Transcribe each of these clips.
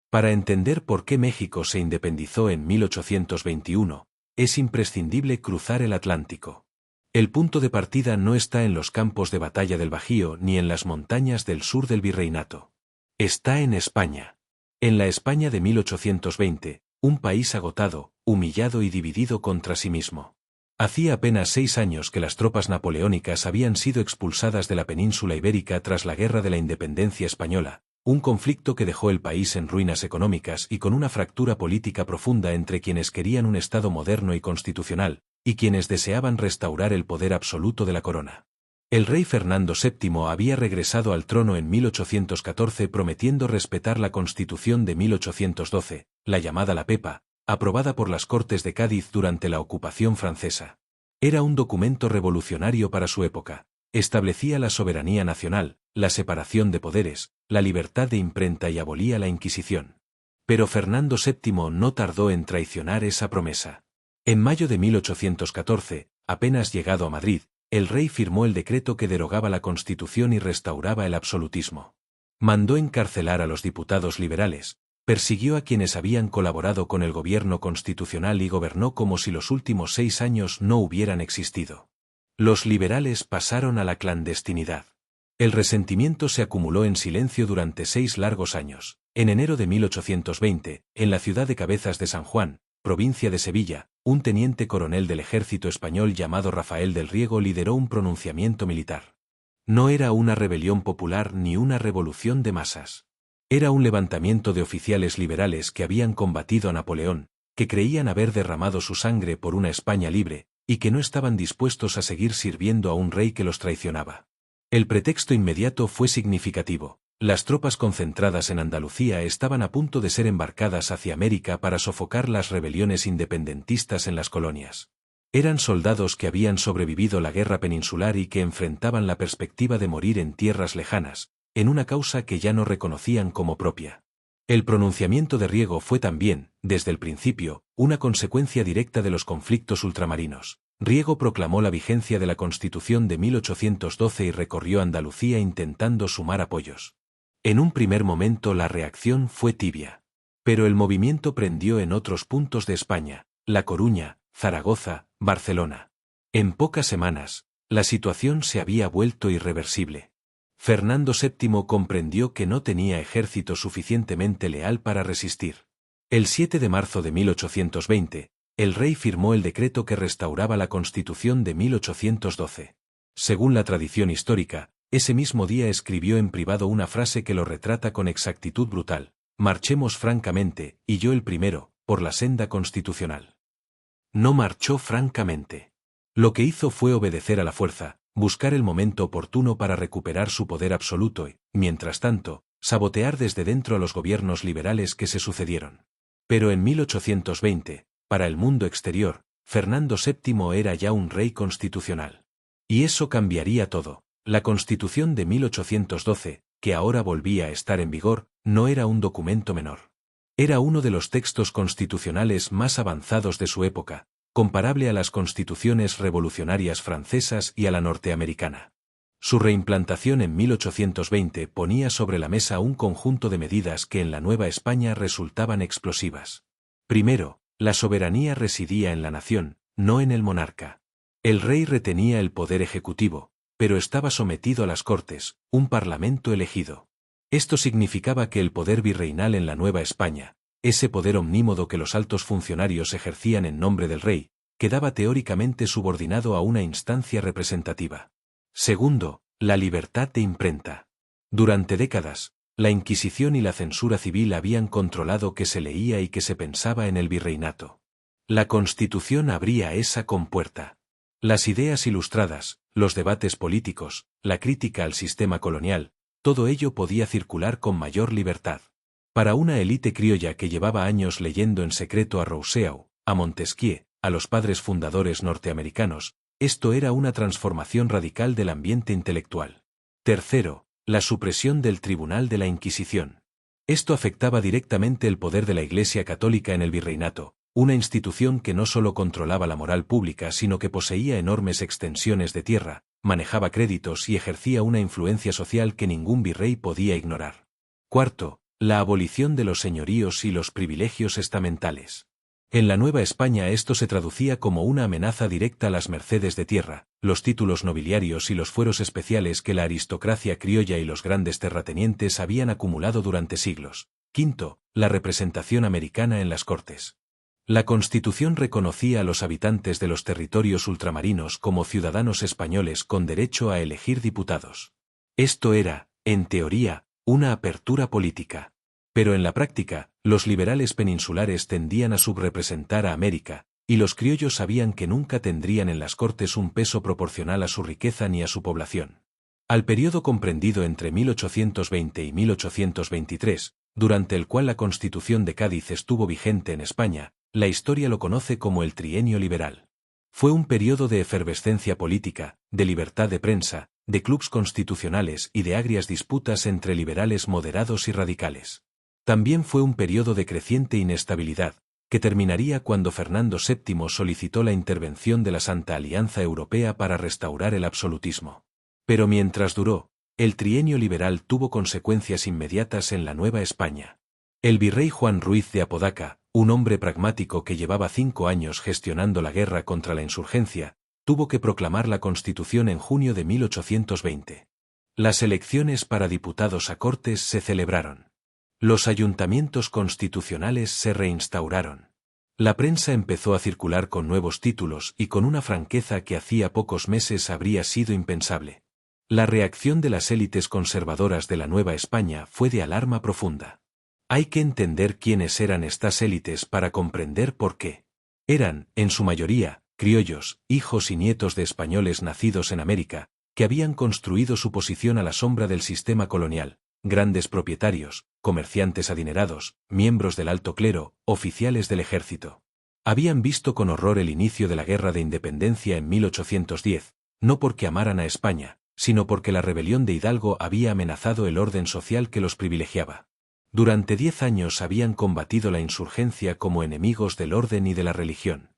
Para entender por qué México se independizó en 1821, es imprescindible cruzar el Atlántico. El punto de partida no está en los campos de batalla del Bajío ni en las montañas del sur del virreinato. Está en España. En la España de 1820, un país agotado, humillado y dividido contra sí mismo. Hacía apenas 6 años que las tropas napoleónicas habían sido expulsadas de la península ibérica tras la Guerra de la Independencia Española, un conflicto que dejó el país en ruinas económicas y con una fractura política profunda entre quienes querían un Estado moderno y constitucional, y quienes deseaban restaurar el poder absoluto de la corona. El rey Fernando VII había regresado al trono en 1814 prometiendo respetar la Constitución de 1812, la llamada La Pepa, aprobada por las Cortes de Cádiz durante la ocupación francesa. Era un documento revolucionario para su época. Establecía la soberanía nacional, la separación de poderes, la libertad de imprenta y abolía la Inquisición. Pero Fernando VII no tardó en traicionar esa promesa. En mayo de 1814, apenas llegado a Madrid, el rey firmó el decreto que derogaba la Constitución y restauraba el absolutismo. Mandó encarcelar a los diputados liberales, persiguió a quienes habían colaborado con el gobierno constitucional y gobernó como si los últimos 6 años no hubieran existido. Los liberales pasaron a la clandestinidad. El resentimiento se acumuló en silencio durante 6 largos años. En enero de 1820, en la ciudad de Cabezas de San Juan, provincia de Sevilla, un teniente coronel del ejército español llamado Rafael del Riego lideró un pronunciamiento militar. No era una rebelión popular ni una revolución de masas. Era un levantamiento de oficiales liberales que habían combatido a Napoleón, que creían haber derramado su sangre por una España libre, y que no estaban dispuestos a seguir sirviendo a un rey que los traicionaba. El pretexto inmediato fue significativo. Las tropas concentradas en Andalucía estaban a punto de ser embarcadas hacia América para sofocar las rebeliones independentistas en las colonias. Eran soldados que habían sobrevivido la guerra peninsular y que enfrentaban la perspectiva de morir en tierras lejanas, en una causa que ya no reconocían como propia. El pronunciamiento de Riego fue también, desde el principio, una consecuencia directa de los conflictos ultramarinos. Riego proclamó la vigencia de la Constitución de 1812 y recorrió Andalucía intentando sumar apoyos. En un primer momento la reacción fue tibia. Pero el movimiento prendió en otros puntos de España, La Coruña, Zaragoza, Barcelona. En pocas semanas, la situación se había vuelto irreversible. Fernando VII comprendió que no tenía ejército suficientemente leal para resistir. El 7 de marzo de 1820, el rey firmó el decreto que restauraba la Constitución de 1812. Según la tradición histórica, ese mismo día escribió en privado una frase que lo retrata con exactitud brutal: «Marchemos francamente, y yo el primero, por la senda constitucional». No marchó francamente. Lo que hizo fue obedecer a la fuerza, buscar el momento oportuno para recuperar su poder absoluto y, mientras tanto, sabotear desde dentro a los gobiernos liberales que se sucedieron. Pero en 1820, para el mundo exterior, Fernando VII era ya un rey constitucional. Y eso cambiaría todo. La Constitución de 1812, que ahora volvía a estar en vigor, no era un documento menor. Era uno de los textos constitucionales más avanzados de su época, comparable a las constituciones revolucionarias francesas y a la norteamericana. Su reimplantación en 1820 ponía sobre la mesa un conjunto de medidas que en la Nueva España resultaban explosivas. Primero, la soberanía residía en la nación, no en el monarca. El rey retenía el poder ejecutivo, pero estaba sometido a las Cortes, un parlamento elegido. Esto significaba que el poder virreinal en la Nueva España, ese poder omnímodo que los altos funcionarios ejercían en nombre del rey, quedaba teóricamente subordinado a una instancia representativa. Segundo, la libertad de imprenta. Durante décadas, la Inquisición y la censura civil habían controlado qué se leía y qué se pensaba en el virreinato. La Constitución abría esa compuerta. Las ideas ilustradas, los debates políticos, la crítica al sistema colonial, todo ello podía circular con mayor libertad. Para una élite criolla que llevaba años leyendo en secreto a Rousseau, a Montesquieu, a los padres fundadores norteamericanos, esto era una transformación radical del ambiente intelectual. Tercero, la supresión del Tribunal de la Inquisición. Esto afectaba directamente el poder de la Iglesia Católica en el virreinato, una institución que no solo controlaba la moral pública sino que poseía enormes extensiones de tierra, manejaba créditos y ejercía una influencia social que ningún virrey podía ignorar. Cuarto, la abolición de los señoríos y los privilegios estamentales. En la Nueva España esto se traducía como una amenaza directa a las mercedes de tierra, los títulos nobiliarios y los fueros especiales que la aristocracia criolla y los grandes terratenientes habían acumulado durante siglos. Quinto, la representación americana en las Cortes. La Constitución reconocía a los habitantes de los territorios ultramarinos como ciudadanos españoles con derecho a elegir diputados. Esto era, en teoría, una apertura política. Pero en la práctica, los liberales peninsulares tendían a subrepresentar a América, y los criollos sabían que nunca tendrían en las Cortes un peso proporcional a su riqueza ni a su población. Al periodo comprendido entre 1820 y 1823, durante el cual la Constitución de Cádiz estuvo vigente en España, la historia lo conoce como el Trienio Liberal. Fue un periodo de efervescencia política, de libertad de prensa, de clubs constitucionales y de agrias disputas entre liberales moderados y radicales. También fue un periodo de creciente inestabilidad, que terminaría cuando Fernando VII solicitó la intervención de la Santa Alianza Europea para restaurar el absolutismo. Pero mientras duró, el trienio liberal tuvo consecuencias inmediatas en la Nueva España. El virrey Juan Ruiz de Apodaca, un hombre pragmático que llevaba 5 años gestionando la guerra contra la insurgencia, tuvo que proclamar la Constitución en junio de 1820. Las elecciones para diputados a Cortes se celebraron. Los ayuntamientos constitucionales se reinstauraron. La prensa empezó a circular con nuevos títulos y con una franqueza que hacía pocos meses habría sido impensable. La reacción de las élites conservadoras de la Nueva España fue de alarma profunda. Hay que entender quiénes eran estas élites para comprender por qué. Eran, en su mayoría, criollos, hijos y nietos de españoles nacidos en América, que habían construido su posición a la sombra del sistema colonial. Grandes propietarios, comerciantes adinerados, miembros del alto clero, oficiales del ejército. Habían visto con horror el inicio de la Guerra de Independencia en 1810, no porque amaran a España, sino porque la rebelión de Hidalgo había amenazado el orden social que los privilegiaba. Durante 10 años habían combatido la insurgencia como enemigos del orden y de la religión.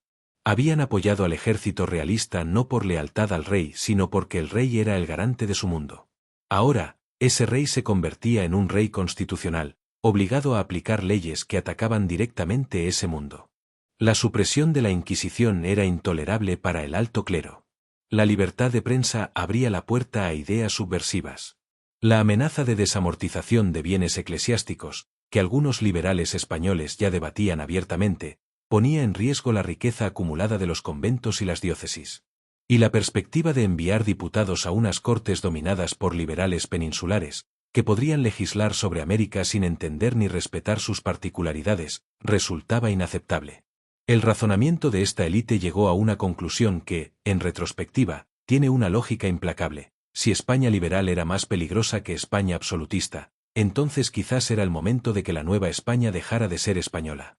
Habían apoyado al ejército realista no por lealtad al rey, sino porque el rey era el garante de su mundo. Ahora, ese rey se convertía en un rey constitucional, obligado a aplicar leyes que atacaban directamente ese mundo. La supresión de la Inquisición era intolerable para el alto clero. La libertad de prensa abría la puerta a ideas subversivas. La amenaza de desamortización de bienes eclesiásticos, que algunos liberales españoles ya debatían abiertamente, ponía en riesgo la riqueza acumulada de los conventos y las diócesis. Y la perspectiva de enviar diputados a unas cortes dominadas por liberales peninsulares, que podrían legislar sobre América sin entender ni respetar sus particularidades, resultaba inaceptable. El razonamiento de esta élite llegó a una conclusión que, en retrospectiva, tiene una lógica implacable. Si España liberal era más peligrosa que España absolutista, entonces quizás era el momento de que la Nueva España dejara de ser española.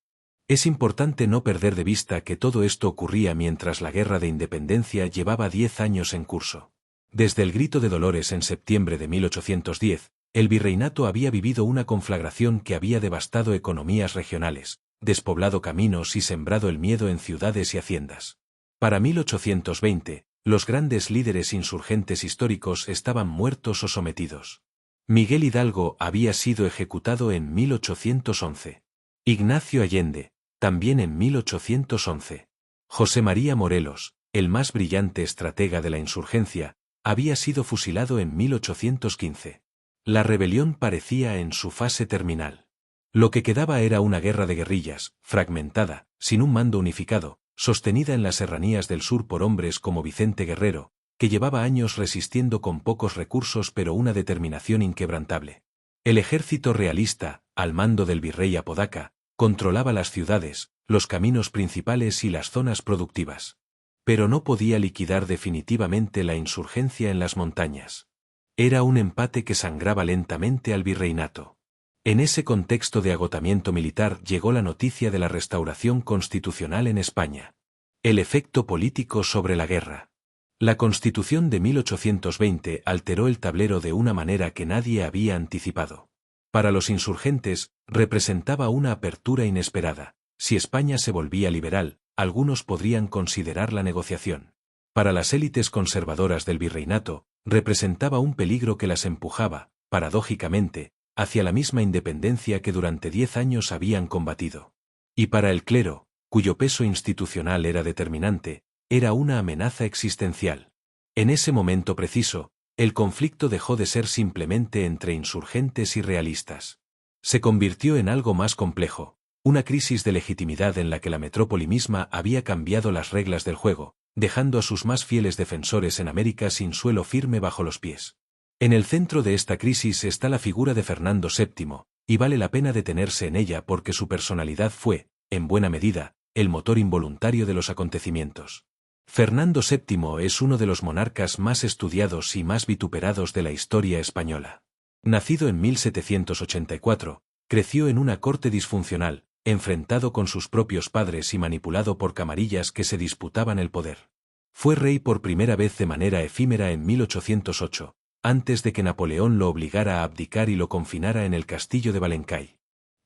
Es importante no perder de vista que todo esto ocurría mientras la Guerra de Independencia llevaba 10 años en curso. Desde el Grito de Dolores en septiembre de 1810, el virreinato había vivido una conflagración que había devastado economías regionales, despoblado caminos y sembrado el miedo en ciudades y haciendas. Para 1820, los grandes líderes insurgentes históricos estaban muertos o sometidos. Miguel Hidalgo había sido ejecutado en 1811. Ignacio Allende, también en 1811. José María Morelos, el más brillante estratega de la insurgencia, había sido fusilado en 1815. La rebelión parecía en su fase terminal. Lo que quedaba era una guerra de guerrillas, fragmentada, sin un mando unificado, sostenida en las serranías del sur por hombres como Vicente Guerrero, que llevaba años resistiendo con pocos recursos pero una determinación inquebrantable. El ejército realista, al mando del virrey Apodaca, controlaba las ciudades, los caminos principales y las zonas productivas. Pero no podía liquidar definitivamente la insurgencia en las montañas. Era un empate que sangraba lentamente al virreinato. En ese contexto de agotamiento militar llegó la noticia de la restauración constitucional en España. El efecto político sobre la guerra. La Constitución de 1820 alteró el tablero de una manera que nadie había anticipado. Para los insurgentes, representaba una apertura inesperada. Si España se volvía liberal, algunos podrían considerar la negociación. Para las élites conservadoras del virreinato, representaba un peligro que las empujaba, paradójicamente, hacia la misma independencia que durante 10 años habían combatido. Y para el clero, cuyo peso institucional era determinante, era una amenaza existencial. En ese momento preciso, el conflicto dejó de ser simplemente entre insurgentes y realistas. Se convirtió en algo más complejo, una crisis de legitimidad en la que la metrópoli misma había cambiado las reglas del juego, dejando a sus más fieles defensores en América sin suelo firme bajo los pies. En el centro de esta crisis está la figura de Fernando VII, y vale la pena detenerse en ella porque su personalidad fue, en buena medida, el motor involuntario de los acontecimientos. Fernando VII es uno de los monarcas más estudiados y más vituperados de la historia española. Nacido en 1784, creció en una corte disfuncional, enfrentado con sus propios padres y manipulado por camarillas que se disputaban el poder. Fue rey por primera vez de manera efímera en 1808, antes de que Napoleón lo obligara a abdicar y lo confinara en el castillo de Valencay.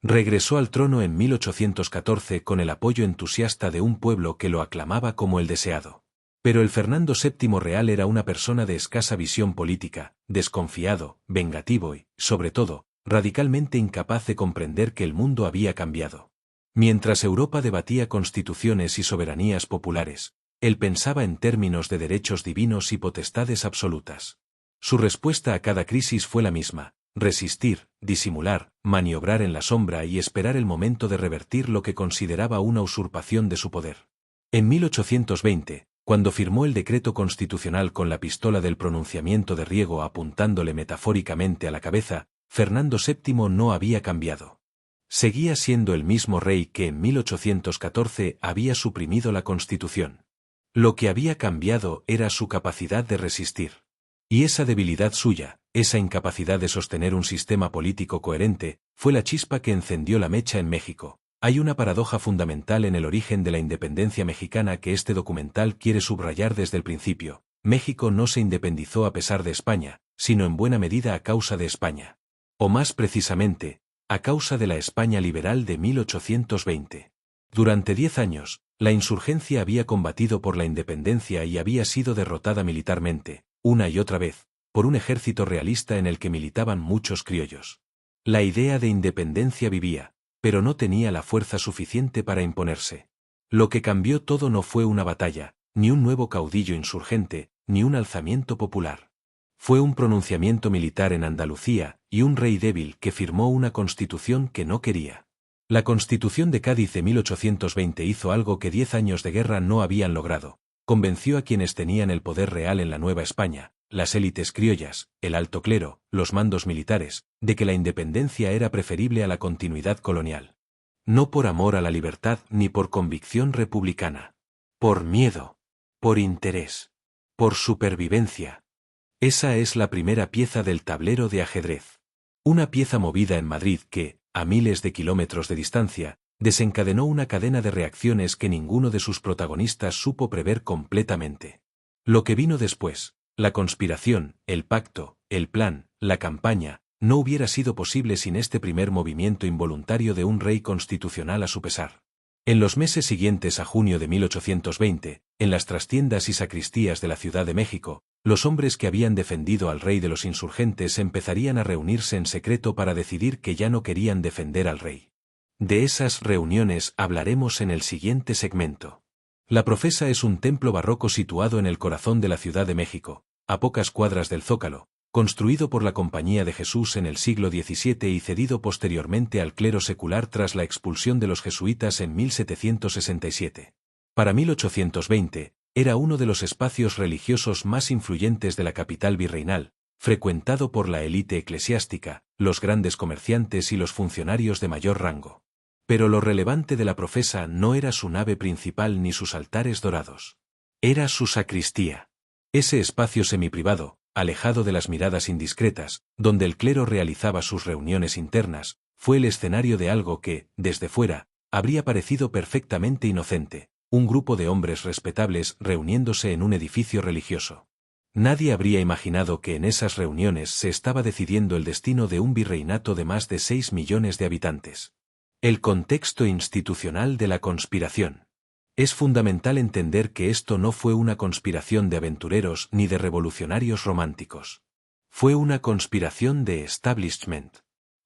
Regresó al trono en 1814 con el apoyo entusiasta de un pueblo que lo aclamaba como el deseado. Pero el Fernando VII real era una persona de escasa visión política, desconfiado, vengativo y, sobre todo, radicalmente incapaz de comprender que el mundo había cambiado. Mientras Europa debatía constituciones y soberanías populares, él pensaba en términos de derechos divinos y potestades absolutas. Su respuesta a cada crisis fue la misma: resistir, disimular, maniobrar en la sombra y esperar el momento de revertir lo que consideraba una usurpación de su poder. En 1820, cuando firmó el decreto constitucional con la pistola del pronunciamiento de Riego apuntándole metafóricamente a la cabeza, Fernando VII no había cambiado. Seguía siendo el mismo rey que en 1814 había suprimido la Constitución. Lo que había cambiado era su capacidad de resistir. Y esa debilidad suya, esa incapacidad de sostener un sistema político coherente, fue la chispa que encendió la mecha en México. Hay una paradoja fundamental en el origen de la independencia mexicana que este documental quiere subrayar desde el principio. México no se independizó a pesar de España, sino en buena medida a causa de España. O más precisamente, a causa de la España liberal de 1820. Durante 10 años, la insurgencia había combatido por la independencia y había sido derrotada militarmente, una y otra vez, por un ejército realista en el que militaban muchos criollos. La idea de independencia vivía, pero no tenía la fuerza suficiente para imponerse. Lo que cambió todo no fue una batalla, ni un nuevo caudillo insurgente, ni un alzamiento popular. Fue un pronunciamiento militar en Andalucía, y un rey débil que firmó una constitución que no quería. La Constitución de Cádiz de 1820 hizo algo que 10 años de guerra no habían logrado. Convenció a quienes tenían el poder real en la Nueva España, las élites criollas, el alto clero, los mandos militares, de que la independencia era preferible a la continuidad colonial. No por amor a la libertad ni por convicción republicana. Por miedo. Por interés. Por supervivencia. Esa es la primera pieza del tablero de ajedrez. Una pieza movida en Madrid que, a miles de kilómetros de distancia, desencadenó una cadena de reacciones que ninguno de sus protagonistas supo prever completamente. Lo que vino después, la conspiración, el pacto, el plan, la campaña, no hubiera sido posible sin este primer movimiento involuntario de un rey constitucional a su pesar. En los meses siguientes a junio de 1820, en las trastiendas y sacristías de la Ciudad de México, los hombres que habían defendido al rey de los insurgentes empezarían a reunirse en secreto para decidir que ya no querían defender al rey. De esas reuniones hablaremos en el siguiente segmento. La Profesa es un templo barroco situado en el corazón de la Ciudad de México, a pocas cuadras del Zócalo, construido por la Compañía de Jesús en el siglo XVII y cedido posteriormente al clero secular tras la expulsión de los jesuitas en 1767. Para 1820, era uno de los espacios religiosos más influyentes de la capital virreinal, frecuentado por la élite eclesiástica, los grandes comerciantes y los funcionarios de mayor rango. Pero lo relevante de la Profesa no era su nave principal ni sus altares dorados. Era su sacristía. Ese espacio semiprivado, alejado de las miradas indiscretas, donde el clero realizaba sus reuniones internas, fue el escenario de algo que, desde fuera, habría parecido perfectamente inocente, un grupo de hombres respetables reuniéndose en un edificio religioso. Nadie habría imaginado que en esas reuniones se estaba decidiendo el destino de un virreinato de más de 6 millones de habitantes. El contexto institucional de la conspiración. Es fundamental entender que esto no fue una conspiración de aventureros ni de revolucionarios románticos. Fue una conspiración de establishment.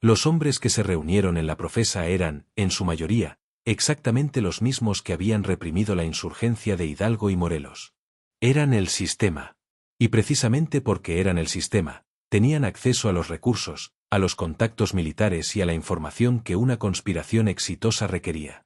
Los hombres que se reunieron en la Profesa eran, en su mayoría, exactamente los mismos que habían reprimido la insurgencia de Hidalgo y Morelos. Eran el sistema. Y precisamente porque eran el sistema, tenían acceso a los recursos, a los contactos militares y a la información que una conspiración exitosa requería.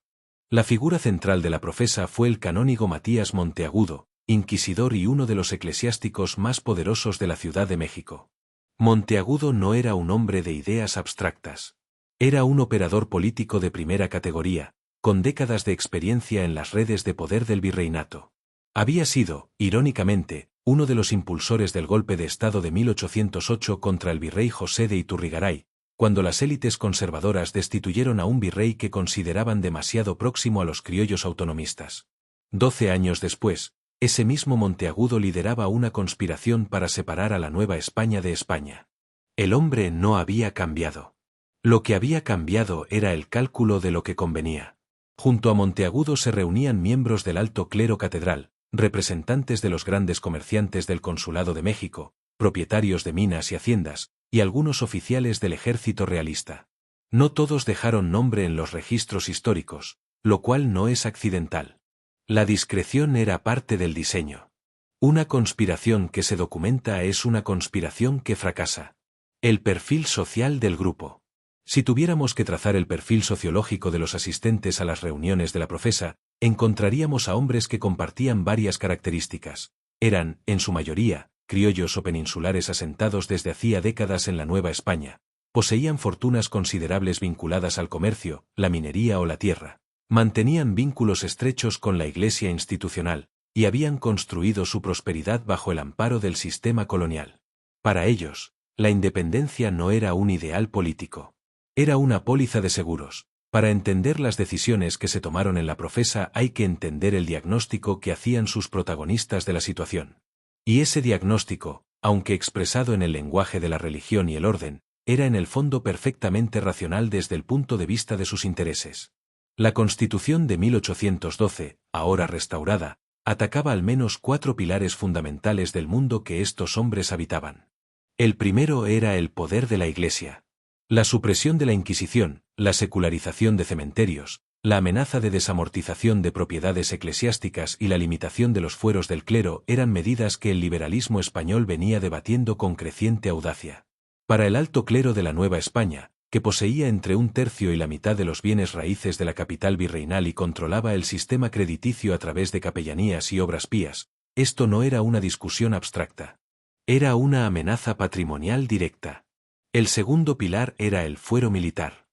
La figura central de la Profesa fue el canónigo Matías Monteagudo, inquisidor y uno de los eclesiásticos más poderosos de la Ciudad de México. Monteagudo no era un hombre de ideas abstractas. Era un operador político de primera categoría, con décadas de experiencia en las redes de poder del virreinato. Había sido, irónicamente, uno de los impulsores del golpe de Estado de 1808 contra el virrey José de Iturrigaray, cuando las élites conservadoras destituyeron a un virrey que consideraban demasiado próximo a los criollos autonomistas. 12 años después, ese mismo Monteagudo lideraba una conspiración para separar a la Nueva España de España. El hombre no había cambiado. Lo que había cambiado era el cálculo de lo que convenía. Junto a Monteagudo se reunían miembros del alto clero catedral, representantes de los grandes comerciantes del Consulado de México, propietarios de minas y haciendas, y algunos oficiales del ejército realista. No todos dejaron nombre en los registros históricos, lo cual no es accidental. La discreción era parte del diseño. Una conspiración que se documenta es una conspiración que fracasa. El perfil social del grupo. Si tuviéramos que trazar el perfil sociológico de los asistentes a las reuniones de la Profesa, encontraríamos a hombres que compartían varias características. Eran, en su mayoría, criollos o peninsulares asentados desde hacía décadas en la Nueva España. Poseían fortunas considerables vinculadas al comercio, la minería o la tierra. Mantenían vínculos estrechos con la Iglesia institucional, y habían construido su prosperidad bajo el amparo del sistema colonial. Para ellos, la independencia no era un ideal político. Era una póliza de seguros. Para entender las decisiones que se tomaron en la Profesa hay que entender el diagnóstico que hacían sus protagonistas de la situación. Y ese diagnóstico, aunque expresado en el lenguaje de la religión y el orden, era en el fondo perfectamente racional desde el punto de vista de sus intereses. La Constitución de 1812, ahora restaurada, atacaba al menos 4 pilares fundamentales del mundo que estos hombres habitaban. El primero era el poder de la Iglesia. La supresión de la Inquisición, la secularización de cementerios, la amenaza de desamortización de propiedades eclesiásticas y la limitación de los fueros del clero eran medidas que el liberalismo español venía debatiendo con creciente audacia. Para el alto clero de la Nueva España, que poseía entre 1/3 y la mitad de los bienes raíces de la capital virreinal y controlaba el sistema crediticio a través de capellanías y obras pías, esto no era una discusión abstracta. Era una amenaza patrimonial directa. El segundo pilar era el fuero militar.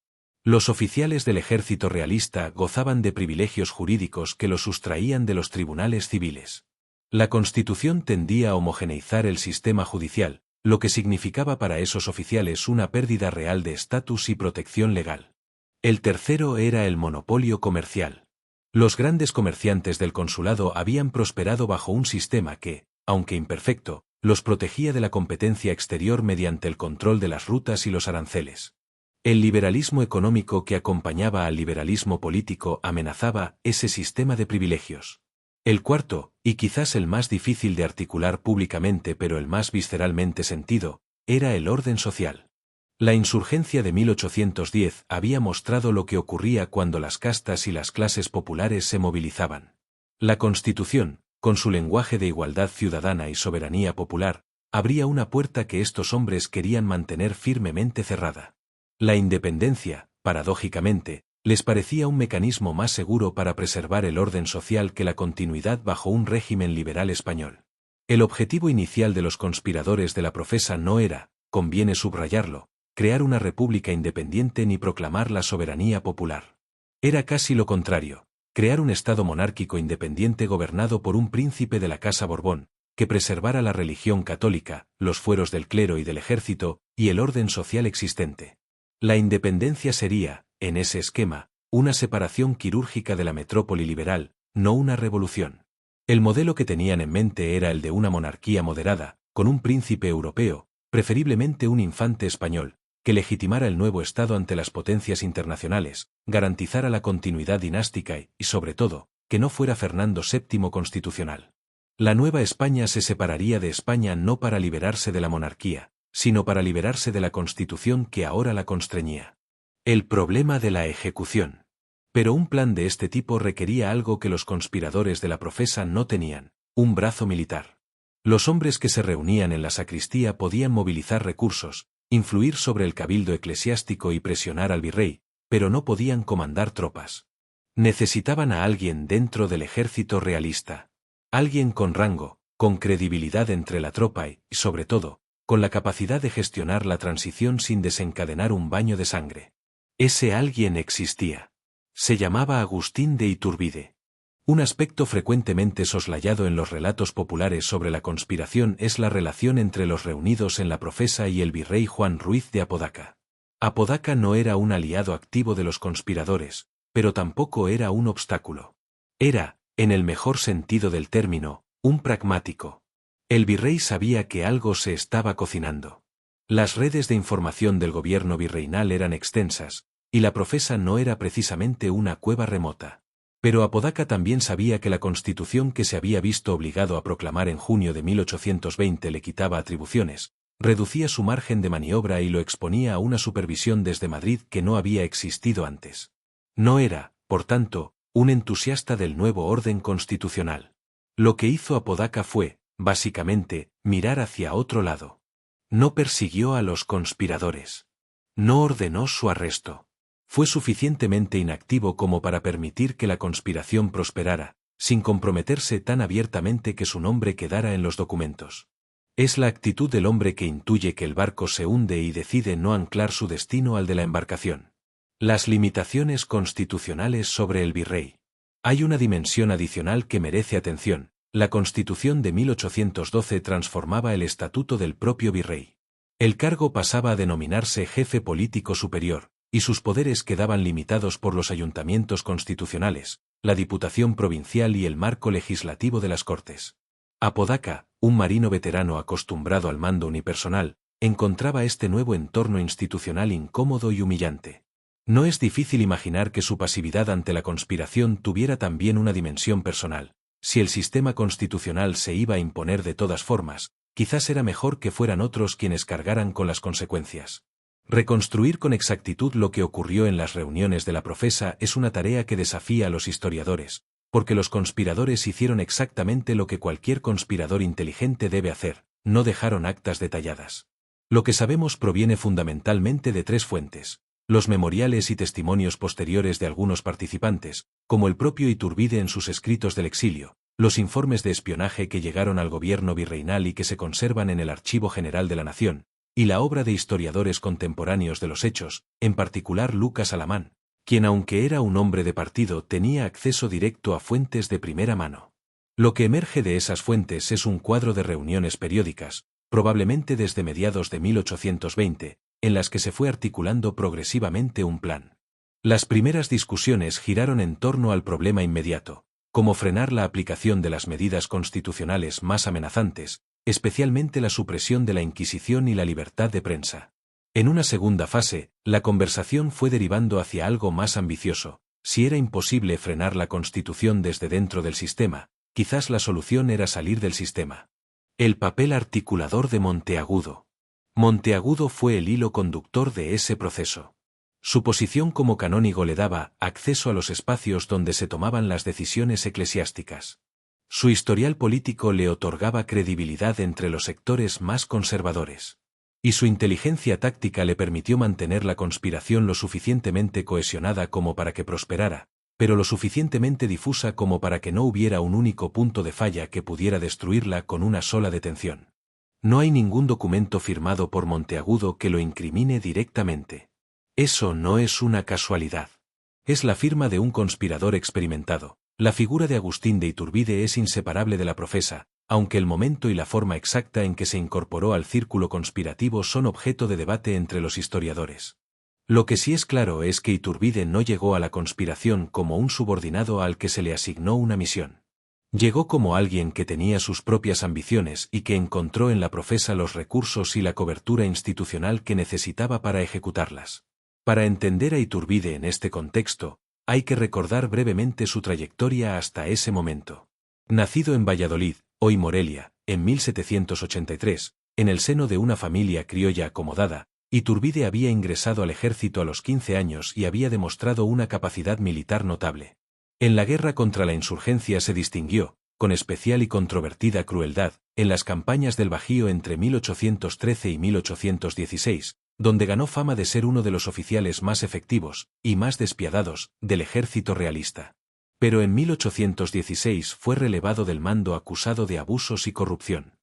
Los oficiales del ejército realista gozaban de privilegios jurídicos que los sustraían de los tribunales civiles. La Constitución tendía a homogeneizar el sistema judicial, lo que significaba para esos oficiales una pérdida real de estatus y protección legal. El tercero era el monopolio comercial. Los grandes comerciantes del consulado habían prosperado bajo un sistema que, aunque imperfecto, los protegía de la competencia exterior mediante el control de las rutas y los aranceles. El liberalismo económico que acompañaba al liberalismo político amenazaba ese sistema de privilegios. El cuarto, y quizás el más difícil de articular públicamente pero el más visceralmente sentido, era el orden social. La insurgencia de 1810 había mostrado lo que ocurría cuando las castas y las clases populares se movilizaban. La Constitución, con su lenguaje de igualdad ciudadana y soberanía popular, abría una puerta que estos hombres querían mantener firmemente cerrada. La independencia, paradójicamente, les parecía un mecanismo más seguro para preservar el orden social que la continuidad bajo un régimen liberal español. El objetivo inicial de los conspiradores de la Profesa no era, conviene subrayarlo, crear una república independiente ni proclamar la soberanía popular. Era casi lo contrario. Crear un Estado monárquico independiente gobernado por un príncipe de la Casa Borbón, que preservara la religión católica, los fueros del clero y del ejército, y el orden social existente. La independencia sería, en ese esquema, una separación quirúrgica de la metrópoli liberal, no una revolución. El modelo que tenían en mente era el de una monarquía moderada, con un príncipe europeo, preferiblemente un infante español, que legitimara el nuevo Estado ante las potencias internacionales, garantizara la continuidad dinástica y, sobre todo, que no fuera Fernando VII constitucional. La Nueva España se separaría de España no para liberarse de la monarquía, sino para liberarse de la constitución que ahora la constreñía. El problema de la ejecución. Pero un plan de este tipo requería algo que los conspiradores de la profesa no tenían: un brazo militar. Los hombres que se reunían en la sacristía podían movilizar recursos, influir sobre el cabildo eclesiástico y presionar al virrey, pero no podían comandar tropas. Necesitaban a alguien dentro del ejército realista. Alguien con rango, con credibilidad entre la tropa y, sobre todo, con la capacidad de gestionar la transición sin desencadenar un baño de sangre. Ese alguien existía. Se llamaba Agustín de Iturbide. Un aspecto frecuentemente soslayado en los relatos populares sobre la conspiración es la relación entre los reunidos en la profesa y el virrey Juan Ruiz de Apodaca. Apodaca no era un aliado activo de los conspiradores, pero tampoco era un obstáculo. Era, en el mejor sentido del término, un pragmático. El virrey sabía que algo se estaba cocinando. Las redes de información del gobierno virreinal eran extensas, y la profesa no era precisamente una cueva remota. Pero Apodaca también sabía que la constitución que se había visto obligado a proclamar en junio de 1820 le quitaba atribuciones, reducía su margen de maniobra y lo exponía a una supervisión desde Madrid que no había existido antes. No era, por tanto, un entusiasta del nuevo orden constitucional. Lo que hizo Apodaca fue, básicamente, mirar hacia otro lado. No persiguió a los conspiradores. No ordenó su arresto. Fue suficientemente inactivo como para permitir que la conspiración prosperara, sin comprometerse tan abiertamente que su nombre quedara en los documentos. Es la actitud del hombre que intuye que el barco se hunde y decide no anclar su destino al de la embarcación. Las limitaciones constitucionales sobre el virrey. Hay una dimensión adicional que merece atención. La Constitución de 1812 transformaba el estatuto del propio virrey. El cargo pasaba a denominarse jefe político superior, y sus poderes quedaban limitados por los ayuntamientos constitucionales, la Diputación Provincial y el marco legislativo de las Cortes. Apodaca, un marino veterano acostumbrado al mando unipersonal, encontraba este nuevo entorno institucional incómodo y humillante. No es difícil imaginar que su pasividad ante la conspiración tuviera también una dimensión personal. Si el sistema constitucional se iba a imponer de todas formas, quizás era mejor que fueran otros quienes cargaran con las consecuencias. Reconstruir con exactitud lo que ocurrió en las reuniones de la profesa es una tarea que desafía a los historiadores, porque los conspiradores hicieron exactamente lo que cualquier conspirador inteligente debe hacer: no dejaron actas detalladas. Lo que sabemos proviene fundamentalmente de tres fuentes: los memoriales y testimonios posteriores de algunos participantes, como el propio Iturbide en sus escritos del exilio, los informes de espionaje que llegaron al gobierno virreinal y que se conservan en el Archivo General de la Nación, y la obra de historiadores contemporáneos de los hechos, en particular Lucas Alamán, quien aunque era un hombre de partido tenía acceso directo a fuentes de primera mano. Lo que emerge de esas fuentes es un cuadro de reuniones periódicas, probablemente desde mediados de 1820, en las que se fue articulando progresivamente un plan. Las primeras discusiones giraron en torno al problema inmediato: cómo frenar la aplicación de las medidas constitucionales más amenazantes, especialmente la supresión de la Inquisición y la libertad de prensa. En una segunda fase, la conversación fue derivando hacia algo más ambicioso: si era imposible frenar la Constitución desde dentro del sistema, quizás la solución era salir del sistema. El papel articulador de Monteagudo. Monteagudo fue el hilo conductor de ese proceso. Su posición como canónigo le daba acceso a los espacios donde se tomaban las decisiones eclesiásticas. Su historial político le otorgaba credibilidad entre los sectores más conservadores. Y su inteligencia táctica le permitió mantener la conspiración lo suficientemente cohesionada como para que prosperara, pero lo suficientemente difusa como para que no hubiera un único punto de falla que pudiera destruirla con una sola detención. No hay ningún documento firmado por Monteagudo que lo incrimine directamente. Eso no es una casualidad. Es la firma de un conspirador experimentado. La figura de Agustín de Iturbide es inseparable de la profesa, aunque el momento y la forma exacta en que se incorporó al círculo conspirativo son objeto de debate entre los historiadores. Lo que sí es claro es que Iturbide no llegó a la conspiración como un subordinado al que se le asignó una misión. Llegó como alguien que tenía sus propias ambiciones y que encontró en la profesa los recursos y la cobertura institucional que necesitaba para ejecutarlas. Para entender a Iturbide en este contexto, hay que recordar brevemente su trayectoria hasta ese momento. Nacido en Valladolid, hoy Morelia, en 1783, En el seno de una familia criolla acomodada, Iturbide había ingresado al ejército a los 15 años y había demostrado una capacidad militar notable. En la guerra contra la insurgencia se distinguió, con especial y controvertida crueldad, en las campañas del Bajío entre 1813 y 1816, donde ganó fama de ser uno de los oficiales más efectivos, y más despiadados, del ejército realista. Pero en 1816 fue relevado del mando acusado de abusos y corrupción.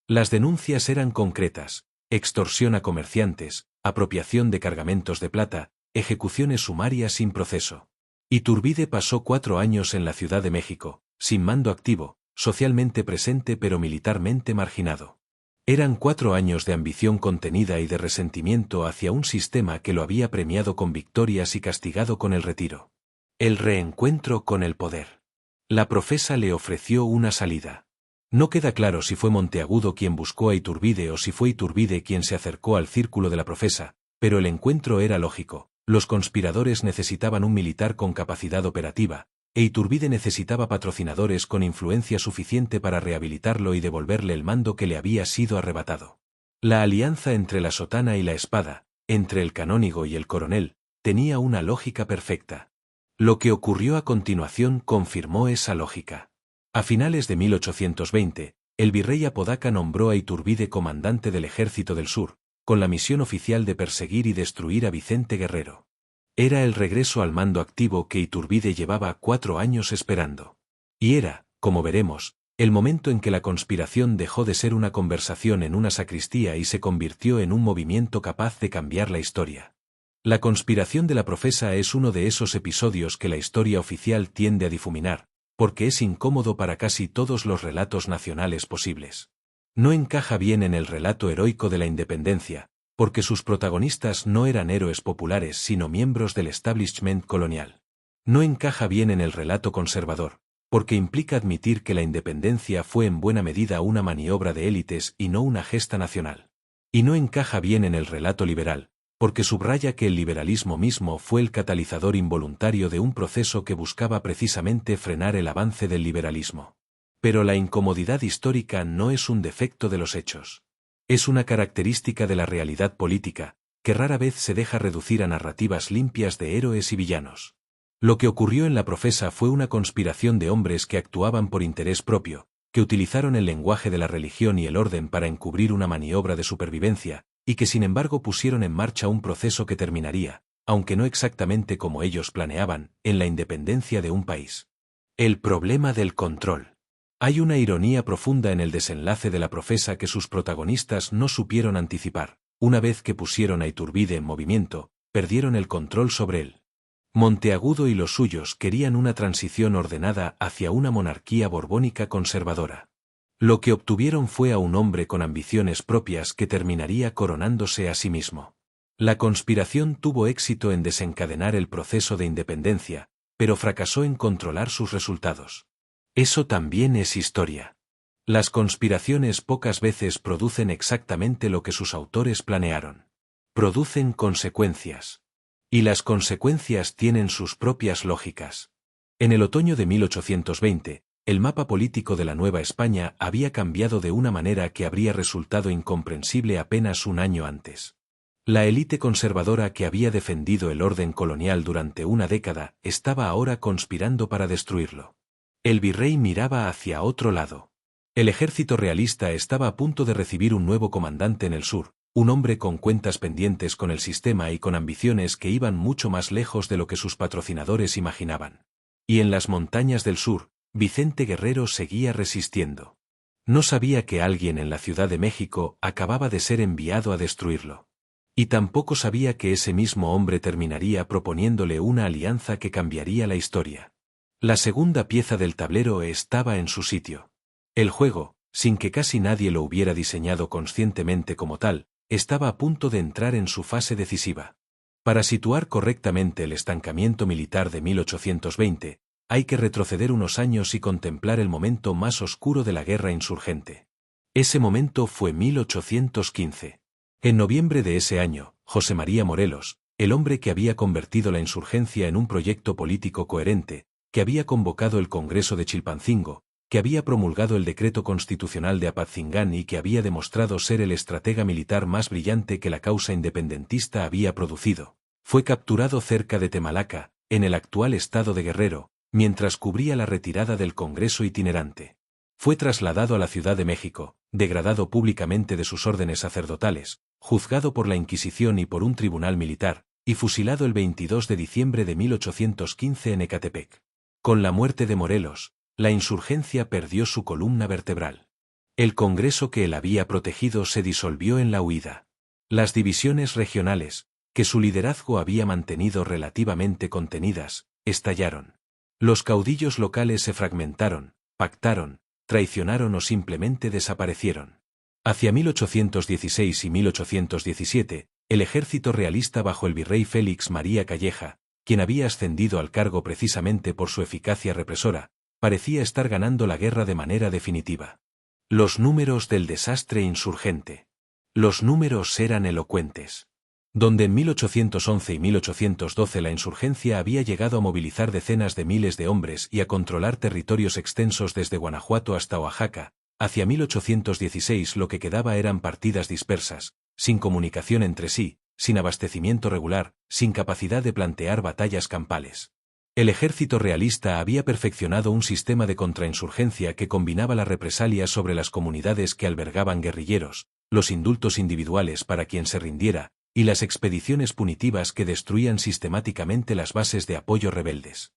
Las denuncias eran concretas: extorsión a comerciantes, apropiación de cargamentos de plata, ejecuciones sumarias sin proceso. Iturbide pasó 4 años en la Ciudad de México, sin mando activo, socialmente presente pero militarmente marginado. Eran 4 años de ambición contenida y de resentimiento hacia un sistema que lo había premiado con victorias y castigado con el retiro. El reencuentro con el poder. La profesa le ofreció una salida. No queda claro si fue Monteagudo quien buscó a Iturbide o si fue Iturbide quien se acercó al círculo de la profesa, pero el encuentro era lógico. Los conspiradores necesitaban un militar con capacidad operativa, e Iturbide necesitaba patrocinadores con influencia suficiente para rehabilitarlo y devolverle el mando que le había sido arrebatado. La alianza entre la sotana y la espada, entre el canónigo y el coronel, tenía una lógica perfecta. Lo que ocurrió a continuación confirmó esa lógica. A finales de 1820, el virrey Apodaca nombró a Iturbide comandante del Ejército del Sur, con la misión oficial de perseguir y destruir a Vicente Guerrero. Era el regreso al mando activo que Iturbide llevaba 4 años esperando. Y era, como veremos, el momento en que la conspiración dejó de ser una conversación en una sacristía y se convirtió en un movimiento capaz de cambiar la historia. La conspiración de la profesa es uno de esos episodios que la historia oficial tiende a difuminar, porque es incómodo para casi todos los relatos nacionales posibles. No encaja bien en el relato heroico de la independencia, porque sus protagonistas no eran héroes populares sino miembros del establishment colonial. No encaja bien en el relato conservador, porque implica admitir que la independencia fue en buena medida una maniobra de élites y no una gesta nacional. Y no encaja bien en el relato liberal, porque subraya que el liberalismo mismo fue el catalizador involuntario de un proceso que buscaba precisamente frenar el avance del liberalismo. Pero la incomodidad histórica no es un defecto de los hechos. Es una característica de la realidad política, que rara vez se deja reducir a narrativas limpias de héroes y villanos. Lo que ocurrió en la profesa fue una conspiración de hombres que actuaban por interés propio, que utilizaron el lenguaje de la religión y el orden para encubrir una maniobra de supervivencia, y que sin embargo pusieron en marcha un proceso que terminaría, aunque no exactamente como ellos planeaban, en la independencia de un país. El problema del control. Hay una ironía profunda en el desenlace de la profesa que sus protagonistas no supieron anticipar. Una vez que pusieron a Iturbide en movimiento, perdieron el control sobre él. Monteagudo y los suyos querían una transición ordenada hacia una monarquía borbónica conservadora. Lo que obtuvieron fue a un hombre con ambiciones propias que terminaría coronándose a sí mismo. La conspiración tuvo éxito en desencadenar el proceso de independencia, pero fracasó en controlar sus resultados. Eso también es historia. Las conspiraciones pocas veces producen exactamente lo que sus autores planearon. Producen consecuencias. Y las consecuencias tienen sus propias lógicas. En el otoño de 1820, el mapa político de la Nueva España había cambiado de una manera que habría resultado incomprensible apenas un año antes. La élite conservadora que había defendido el orden colonial durante una década estaba ahora conspirando para destruirlo. El virrey miraba hacia otro lado. El ejército realista estaba a punto de recibir un nuevo comandante en el sur, un hombre con cuentas pendientes con el sistema y con ambiciones que iban mucho más lejos de lo que sus patrocinadores imaginaban. Y en las montañas del sur, Vicente Guerrero seguía resistiendo. No sabía que alguien en la Ciudad de México acababa de ser enviado a destruirlo. Y tampoco sabía que ese mismo hombre terminaría proponiéndole una alianza que cambiaría la historia. La segunda pieza del tablero estaba en su sitio. El juego, sin que casi nadie lo hubiera diseñado conscientemente como tal, estaba a punto de entrar en su fase decisiva. Para situar correctamente el estancamiento militar de 1820, hay que retroceder unos años y contemplar el momento más oscuro de la guerra insurgente. Ese momento fue 1815. En noviembre de ese año, José María Morelos, el hombre que había convertido la insurgencia en un proyecto político coherente, que había convocado el Congreso de Chilpancingo, que había promulgado el decreto constitucional de Apatzingán y que había demostrado ser el estratega militar más brillante que la causa independentista había producido, fue capturado cerca de Temalaca, en el actual estado de Guerrero, mientras cubría la retirada del Congreso itinerante. Fue trasladado a la Ciudad de México, degradado públicamente de sus órdenes sacerdotales, juzgado por la Inquisición y por un tribunal militar, y fusilado el 22 de diciembre de 1815 en Ecatepec. Con la muerte de Morelos, la insurgencia perdió su columna vertebral. El Congreso que él había protegido se disolvió en la huida. Las divisiones regionales, que su liderazgo había mantenido relativamente contenidas, estallaron. Los caudillos locales se fragmentaron, pactaron, traicionaron o simplemente desaparecieron. Hacia 1816 y 1817, el ejército realista bajo el virrey Félix María Calleja, quien había ascendido al cargo precisamente por su eficacia represora, parecía estar ganando la guerra de manera definitiva. Los números del desastre insurgente. Los números eran elocuentes. Donde en 1811 y 1812 la insurgencia había llegado a movilizar decenas de miles de hombres y a controlar territorios extensos desde Guanajuato hasta Oaxaca, hacia 1816 lo que quedaba eran partidas dispersas, sin comunicación entre sí, sin abastecimiento regular, sin capacidad de plantear batallas campales. El ejército realista había perfeccionado un sistema de contrainsurgencia que combinaba la represalia sobre las comunidades que albergaban guerrilleros, los indultos individuales para quien se rindiera, y las expediciones punitivas que destruían sistemáticamente las bases de apoyo rebeldes.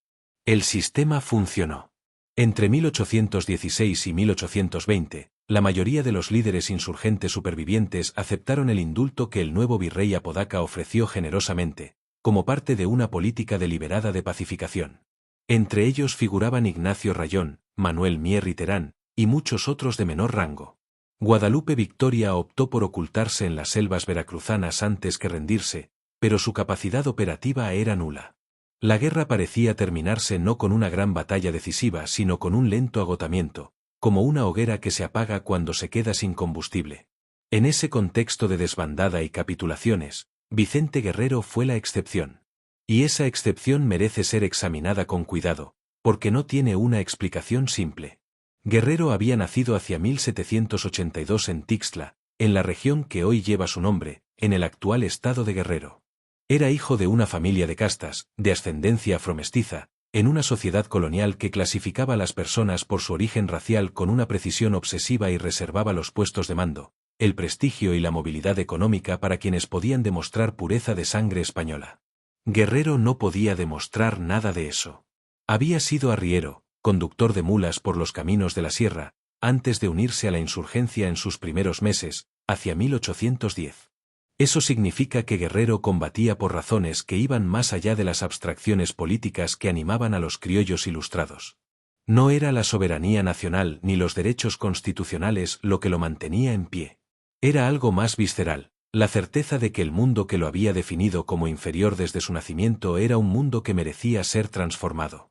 El sistema funcionó. Entre 1816 y 1820, la mayoría de los líderes insurgentes supervivientes aceptaron el indulto que el nuevo virrey Apodaca ofreció generosamente, como parte de una política deliberada de pacificación. Entre ellos figuraban Ignacio Rayón, Manuel Mier y Terán, y muchos otros de menor rango. Guadalupe Victoria optó por ocultarse en las selvas veracruzanas antes que rendirse, pero su capacidad operativa era nula. La guerra parecía terminarse no con una gran batalla decisiva sino con un lento agotamiento, como una hoguera que se apaga cuando se queda sin combustible. En ese contexto de desbandada y capitulaciones, Vicente Guerrero fue la excepción. Y esa excepción merece ser examinada con cuidado, porque no tiene una explicación simple. Guerrero había nacido hacia 1782 en Tixtla, en la región que hoy lleva su nombre, en el actual estado de Guerrero. Era hijo de una familia de castas, de ascendencia afromestiza, en una sociedad colonial que clasificaba a las personas por su origen racial con una precisión obsesiva y reservaba los puestos de mando, el prestigio y la movilidad económica para quienes podían demostrar pureza de sangre española. Guerrero no podía demostrar nada de eso. Había sido arriero, conductor de mulas por los caminos de la sierra, antes de unirse a la insurgencia en sus primeros meses, hacia 1810. Eso significa que Guerrero combatía por razones que iban más allá de las abstracciones políticas que animaban a los criollos ilustrados. No era la soberanía nacional ni los derechos constitucionales lo que lo mantenía en pie. Era algo más visceral, la certeza de que el mundo que lo había definido como inferior desde su nacimiento era un mundo que merecía ser transformado.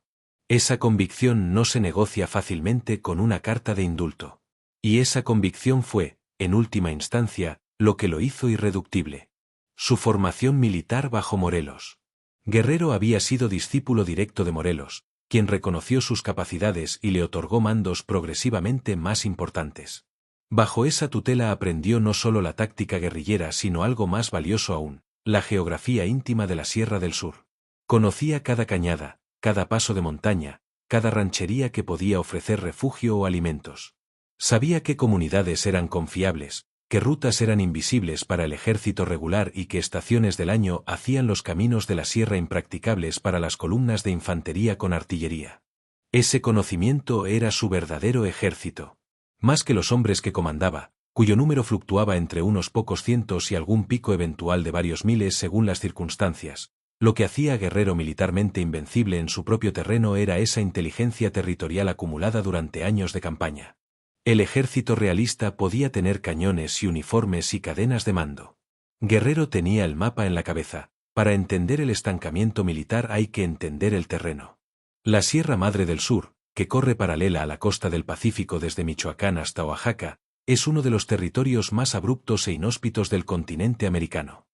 Esa convicción no se negocia fácilmente con una carta de indulto. Y esa convicción fue, en última instancia, lo que lo hizo irreductible. Su formación militar bajo Morelos. Guerrero había sido discípulo directo de Morelos, quien reconoció sus capacidades y le otorgó mandos progresivamente más importantes. Bajo esa tutela aprendió no solo la táctica guerrillera sino algo más valioso aún, la geografía íntima de la Sierra del Sur. Conocía cada cañada, cada paso de montaña, cada ranchería que podía ofrecer refugio o alimentos. Sabía qué comunidades eran confiables, qué rutas eran invisibles para el ejército regular y qué estaciones del año hacían los caminos de la sierra impracticables para las columnas de infantería con artillería. Ese conocimiento era su verdadero ejército. Más que los hombres que comandaba, cuyo número fluctuaba entre unos pocos cientos y algún pico eventual de varios miles según las circunstancias. Lo que hacía a Guerrero militarmente invencible en su propio terreno era esa inteligencia territorial acumulada durante años de campaña. El ejército realista podía tener cañones y uniformes y cadenas de mando. Guerrero tenía el mapa en la cabeza. Para entender el estancamiento militar hay que entender el terreno. La Sierra Madre del Sur, que corre paralela a la costa del Pacífico desde Michoacán hasta Oaxaca, es uno de los territorios más abruptos e inhóspitos del continente americano.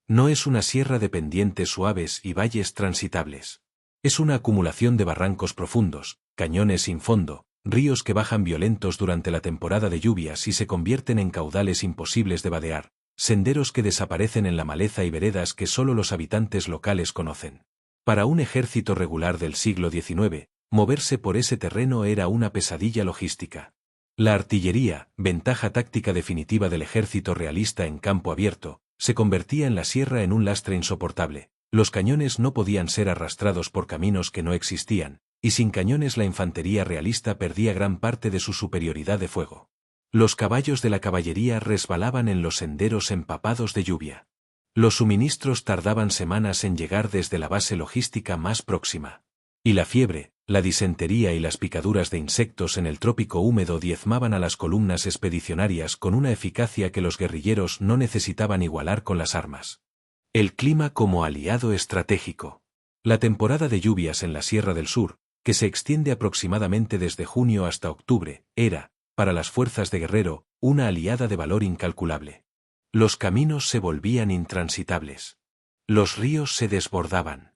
No es una sierra de pendientes suaves y valles transitables. Es una acumulación de barrancos profundos, cañones sin fondo, ríos que bajan violentos durante la temporada de lluvias y se convierten en caudales imposibles de vadear, senderos que desaparecen en la maleza y veredas que solo los habitantes locales conocen. Para un ejército regular del siglo XIX, moverse por ese terreno era una pesadilla logística. La artillería, ventaja táctica definitiva del ejército realista en campo abierto, se convertía en la sierra en un lastre insoportable. Los cañones no podían ser arrastrados por caminos que no existían, y sin cañones la infantería realista perdía gran parte de su superioridad de fuego. Los caballos de la caballería resbalaban en los senderos empapados de lluvia. Los suministros tardaban semanas en llegar desde la base logística más próxima. Y la fiebre, la disentería y las picaduras de insectos en el trópico húmedo diezmaban a las columnas expedicionarias con una eficacia que los guerrilleros no necesitaban igualar con las armas. El clima como aliado estratégico. La temporada de lluvias en la Sierra del Sur, que se extiende aproximadamente desde junio hasta octubre, era, para las fuerzas de Guerrero, una aliada de valor incalculable. Los caminos se volvían intransitables. Los ríos se desbordaban.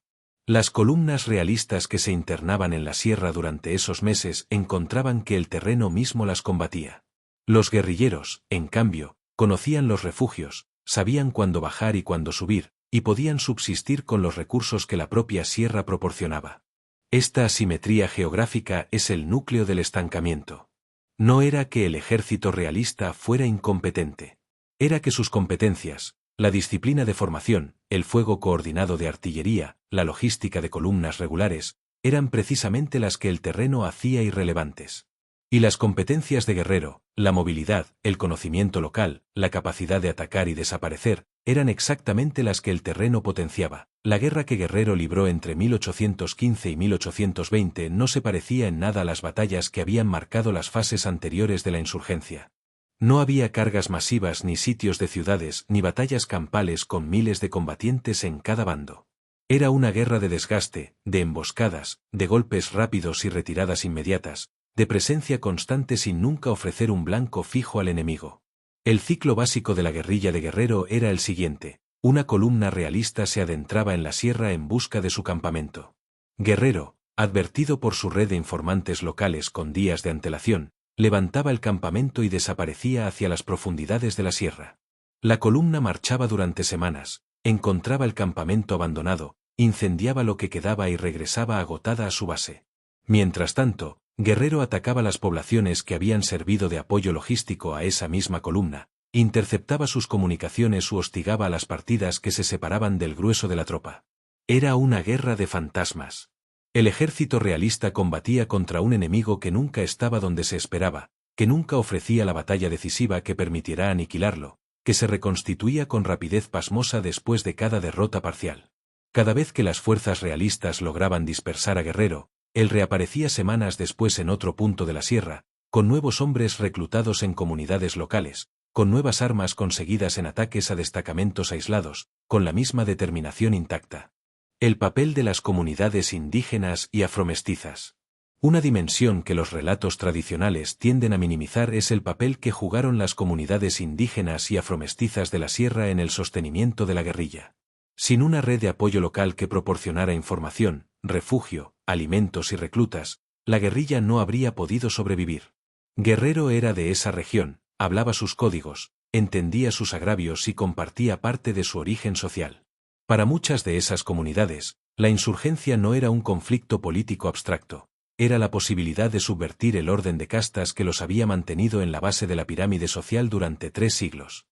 Las columnas realistas que se internaban en la sierra durante esos meses encontraban que el terreno mismo las combatía. Los guerrilleros, en cambio, conocían los refugios, sabían cuándo bajar y cuándo subir, y podían subsistir con los recursos que la propia sierra proporcionaba. Esta asimetría geográfica es el núcleo del estancamiento. No era que el ejército realista fuera incompetente. Era que sus competencias, la disciplina de formación, el fuego coordinado de artillería, la logística de columnas regulares, eran precisamente las que el terreno hacía irrelevantes. Y las competencias de Guerrero, la movilidad, el conocimiento local, la capacidad de atacar y desaparecer, eran exactamente las que el terreno potenciaba. La guerra que Guerrero libró entre 1815 y 1820 no se parecía en nada a las batallas que habían marcado las fases anteriores de la insurgencia. No había cargas masivas ni sitios de ciudades ni batallas campales con miles de combatientes en cada bando. Era una guerra de desgaste, de emboscadas, de golpes rápidos y retiradas inmediatas, de presencia constante sin nunca ofrecer un blanco fijo al enemigo. El ciclo básico de la guerrilla de Guerrero era el siguiente: una columna realista se adentraba en la sierra en busca de su campamento. Guerrero, advertido por su red de informantes locales con días de antelación, levantaba el campamento y desaparecía hacia las profundidades de la sierra. La columna marchaba durante semanas, encontraba el campamento abandonado, incendiaba lo que quedaba y regresaba agotada a su base. Mientras tanto, Guerrero atacaba las poblaciones que habían servido de apoyo logístico a esa misma columna, interceptaba sus comunicaciones u hostigaba a las partidas que se separaban del grueso de la tropa. Era una guerra de fantasmas. El ejército realista combatía contra un enemigo que nunca estaba donde se esperaba, que nunca ofrecía la batalla decisiva que permitiera aniquilarlo, que se reconstituía con rapidez pasmosa después de cada derrota parcial. Cada vez que las fuerzas realistas lograban dispersar a Guerrero, él reaparecía semanas después en otro punto de la sierra, con nuevos hombres reclutados en comunidades locales, con nuevas armas conseguidas en ataques a destacamentos aislados, con la misma determinación intacta. El papel de las comunidades indígenas y afromestizas. Una dimensión que los relatos tradicionales tienden a minimizar es el papel que jugaron las comunidades indígenas y afromestizas de la sierra en el sostenimiento de la guerrilla. Sin una red de apoyo local que proporcionara información, refugio, alimentos y reclutas, la guerrilla no habría podido sobrevivir. Guerrero era de esa región, hablaba sus códigos, entendía sus agravios y compartía parte de su origen social. Para muchas de esas comunidades, la insurgencia no era un conflicto político abstracto, era la posibilidad de subvertir el orden de castas que los había mantenido en la base de la pirámide social durante 3 siglos.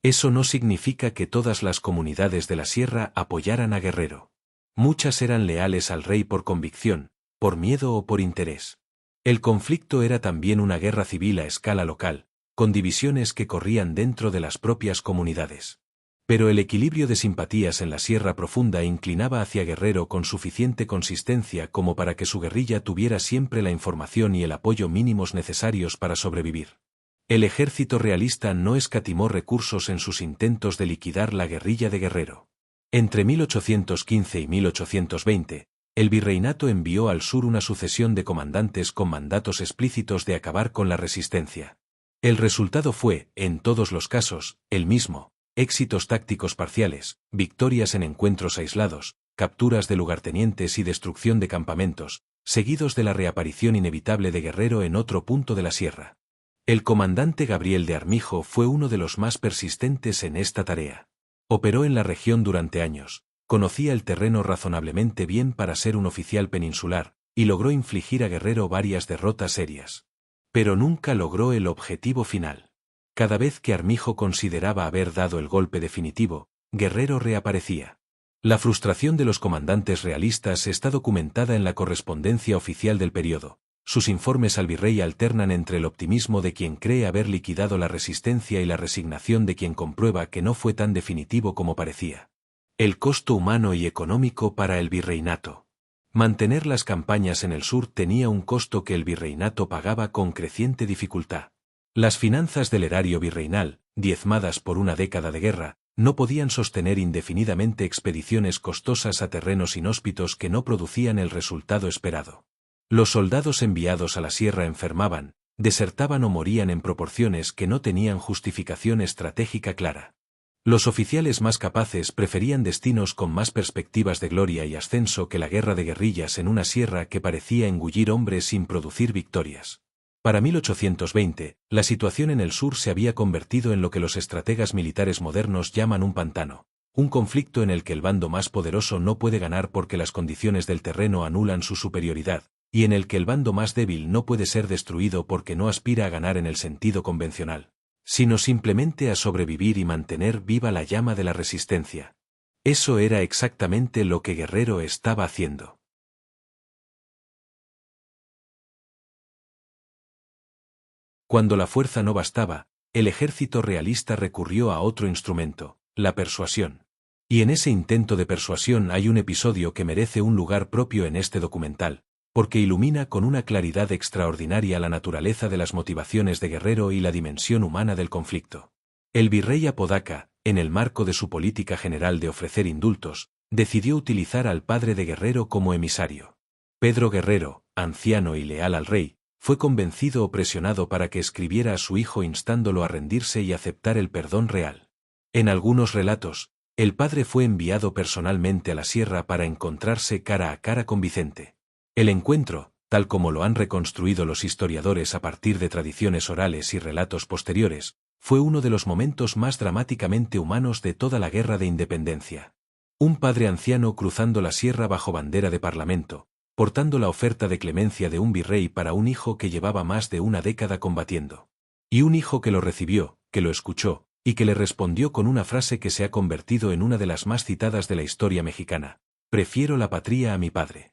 Eso no significa que todas las comunidades de la sierra apoyaran a Guerrero. Muchas eran leales al rey por convicción, por miedo o por interés. El conflicto era también una guerra civil a escala local, con divisiones que corrían dentro de las propias comunidades. Pero el equilibrio de simpatías en la Sierra Profunda inclinaba hacia Guerrero con suficiente consistencia como para que su guerrilla tuviera siempre la información y el apoyo mínimos necesarios para sobrevivir. El ejército realista no escatimó recursos en sus intentos de liquidar la guerrilla de Guerrero. Entre 1815 y 1820, el virreinato envió al sur una sucesión de comandantes con mandatos explícitos de acabar con la resistencia. El resultado fue, en todos los casos, el mismo: éxitos tácticos parciales, victorias en encuentros aislados, capturas de lugartenientes y destrucción de campamentos, seguidos de la reaparición inevitable de Guerrero en otro punto de la sierra. El comandante Gabriel de Armijo fue uno de los más persistentes en esta tarea. Operó en la región durante años, conocía el terreno razonablemente bien para ser un oficial peninsular, y logró infligir a Guerrero varias derrotas serias. Pero nunca logró el objetivo final. Cada vez que Armijo consideraba haber dado el golpe definitivo, Guerrero reaparecía. La frustración de los comandantes realistas está documentada en la correspondencia oficial del periodo. Sus informes al virrey alternan entre el optimismo de quien cree haber liquidado la resistencia y la resignación de quien comprueba que no fue tan definitivo como parecía. El costo humano y económico para el virreinato. Mantener las campañas en el sur tenía un costo que el virreinato pagaba con creciente dificultad. Las finanzas del erario virreinal, diezmadas por una década de guerra, no podían sostener indefinidamente expediciones costosas a terrenos inhóspitos que no producían el resultado esperado. Los soldados enviados a la sierra enfermaban, desertaban o morían en proporciones que no tenían justificación estratégica clara. Los oficiales más capaces preferían destinos con más perspectivas de gloria y ascenso que la guerra de guerrillas en una sierra que parecía engullir hombres sin producir victorias. Para 1820, la situación en el sur se había convertido en lo que los estrategas militares modernos llaman un pantano, un conflicto en el que el bando más poderoso no puede ganar porque las condiciones del terreno anulan su superioridad, y en el que el bando más débil no puede ser destruido porque no aspira a ganar en el sentido convencional, sino simplemente a sobrevivir y mantener viva la llama de la resistencia. Eso era exactamente lo que Guerrero estaba haciendo. Cuando la fuerza no bastaba, el ejército realista recurrió a otro instrumento, la persuasión. Y en ese intento de persuasión hay un episodio que merece un lugar propio en este documental, porque ilumina con una claridad extraordinaria la naturaleza de las motivaciones de Guerrero y la dimensión humana del conflicto. El virrey Apodaca, en el marco de su política general de ofrecer indultos, decidió utilizar al padre de Guerrero como emisario. Pedro Guerrero, anciano y leal al rey, fue convencido o presionado para que escribiera a su hijo instándolo a rendirse y aceptar el perdón real. En algunos relatos, el padre fue enviado personalmente a la sierra para encontrarse cara a cara con Vicente. El encuentro, tal como lo han reconstruido los historiadores a partir de tradiciones orales y relatos posteriores, fue uno de los momentos más dramáticamente humanos de toda la guerra de independencia. Un padre anciano cruzando la sierra bajo bandera de parlamento, portando la oferta de clemencia de un virrey para un hijo que llevaba más de una década combatiendo. Y un hijo que lo recibió, que lo escuchó, y que le respondió con una frase que se ha convertido en una de las más citadas de la historia mexicana: prefiero la patria a mi padre.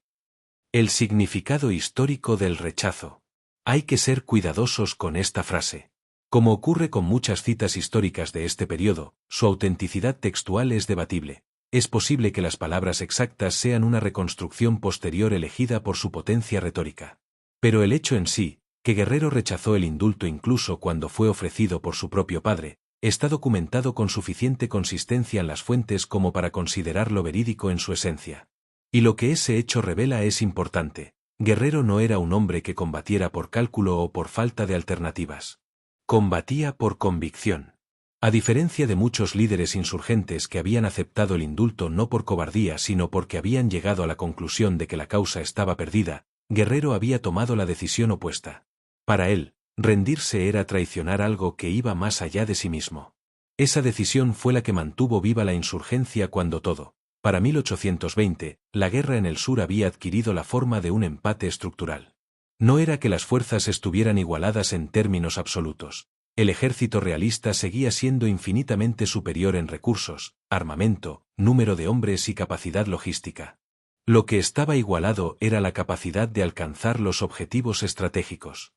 El significado histórico del rechazo. Hay que ser cuidadosos con esta frase. Como ocurre con muchas citas históricas de este periodo, su autenticidad textual es debatible. Es posible que las palabras exactas sean una reconstrucción posterior elegida por su potencia retórica. Pero el hecho en sí, que Guerrero rechazó el indulto incluso cuando fue ofrecido por su propio padre, está documentado con suficiente consistencia en las fuentes como para considerarlo verídico en su esencia. Y lo que ese hecho revela es importante: Guerrero no era un hombre que combatiera por cálculo o por falta de alternativas. Combatía por convicción. A diferencia de muchos líderes insurgentes que habían aceptado el indulto no por cobardía sino porque habían llegado a la conclusión de que la causa estaba perdida, Guerrero había tomado la decisión opuesta. Para él, rendirse era traicionar algo que iba más allá de sí mismo. Esa decisión fue la que mantuvo viva la insurgencia cuando todo. Para 1820, la guerra en el sur había adquirido la forma de un empate estructural. No era que las fuerzas estuvieran igualadas en términos absolutos. El ejército realista seguía siendo infinitamente superior en recursos, armamento, número de hombres y capacidad logística. Lo que estaba igualado era la capacidad de alcanzar los objetivos estratégicos.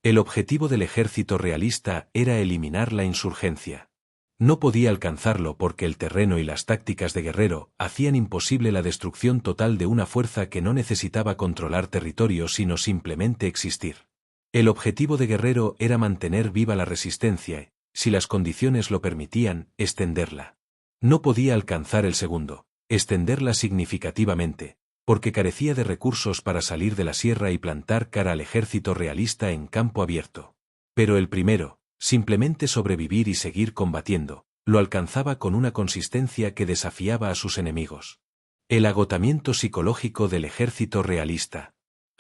El objetivo del ejército realista era eliminar la insurgencia. No podía alcanzarlo porque el terreno y las tácticas de Guerrero hacían imposible la destrucción total de una fuerza que no necesitaba controlar territorio sino simplemente existir. El objetivo de Guerrero era mantener viva la resistencia y, si las condiciones lo permitían, extenderla. No podía alcanzar el segundo, extenderla significativamente, porque carecía de recursos para salir de la sierra y plantar cara al ejército realista en campo abierto. Pero el primero, simplemente sobrevivir y seguir combatiendo, lo alcanzaba con una consistencia que desafiaba a sus enemigos. El agotamiento psicológico del ejército realista.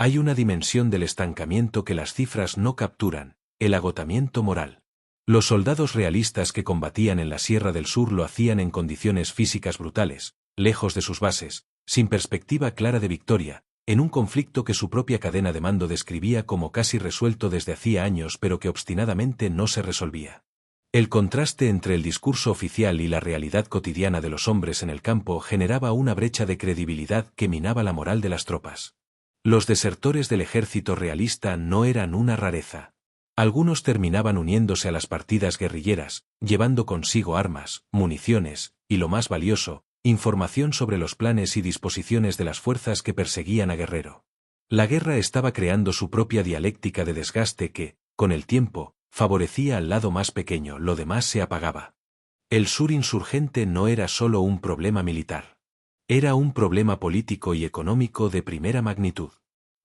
Hay una dimensión del estancamiento que las cifras no capturan, el agotamiento moral. Los soldados realistas que combatían en la Sierra del Sur lo hacían en condiciones físicas brutales, lejos de sus bases, sin perspectiva clara de victoria, en un conflicto que su propia cadena de mando describía como casi resuelto desde hacía años pero que obstinadamente no se resolvía. El contraste entre el discurso oficial y la realidad cotidiana de los hombres en el campo generaba una brecha de credibilidad que minaba la moral de las tropas. Los desertores del ejército realista no eran una rareza. Algunos terminaban uniéndose a las partidas guerrilleras, llevando consigo armas, municiones, y lo más valioso, información sobre los planes y disposiciones de las fuerzas que perseguían a Guerrero. La guerra estaba creando su propia dialéctica de desgaste que, con el tiempo, favorecía al lado más pequeño, lo demás se apagaba. El sur insurgente no era solo un problema militar. Era un problema político y económico de primera magnitud.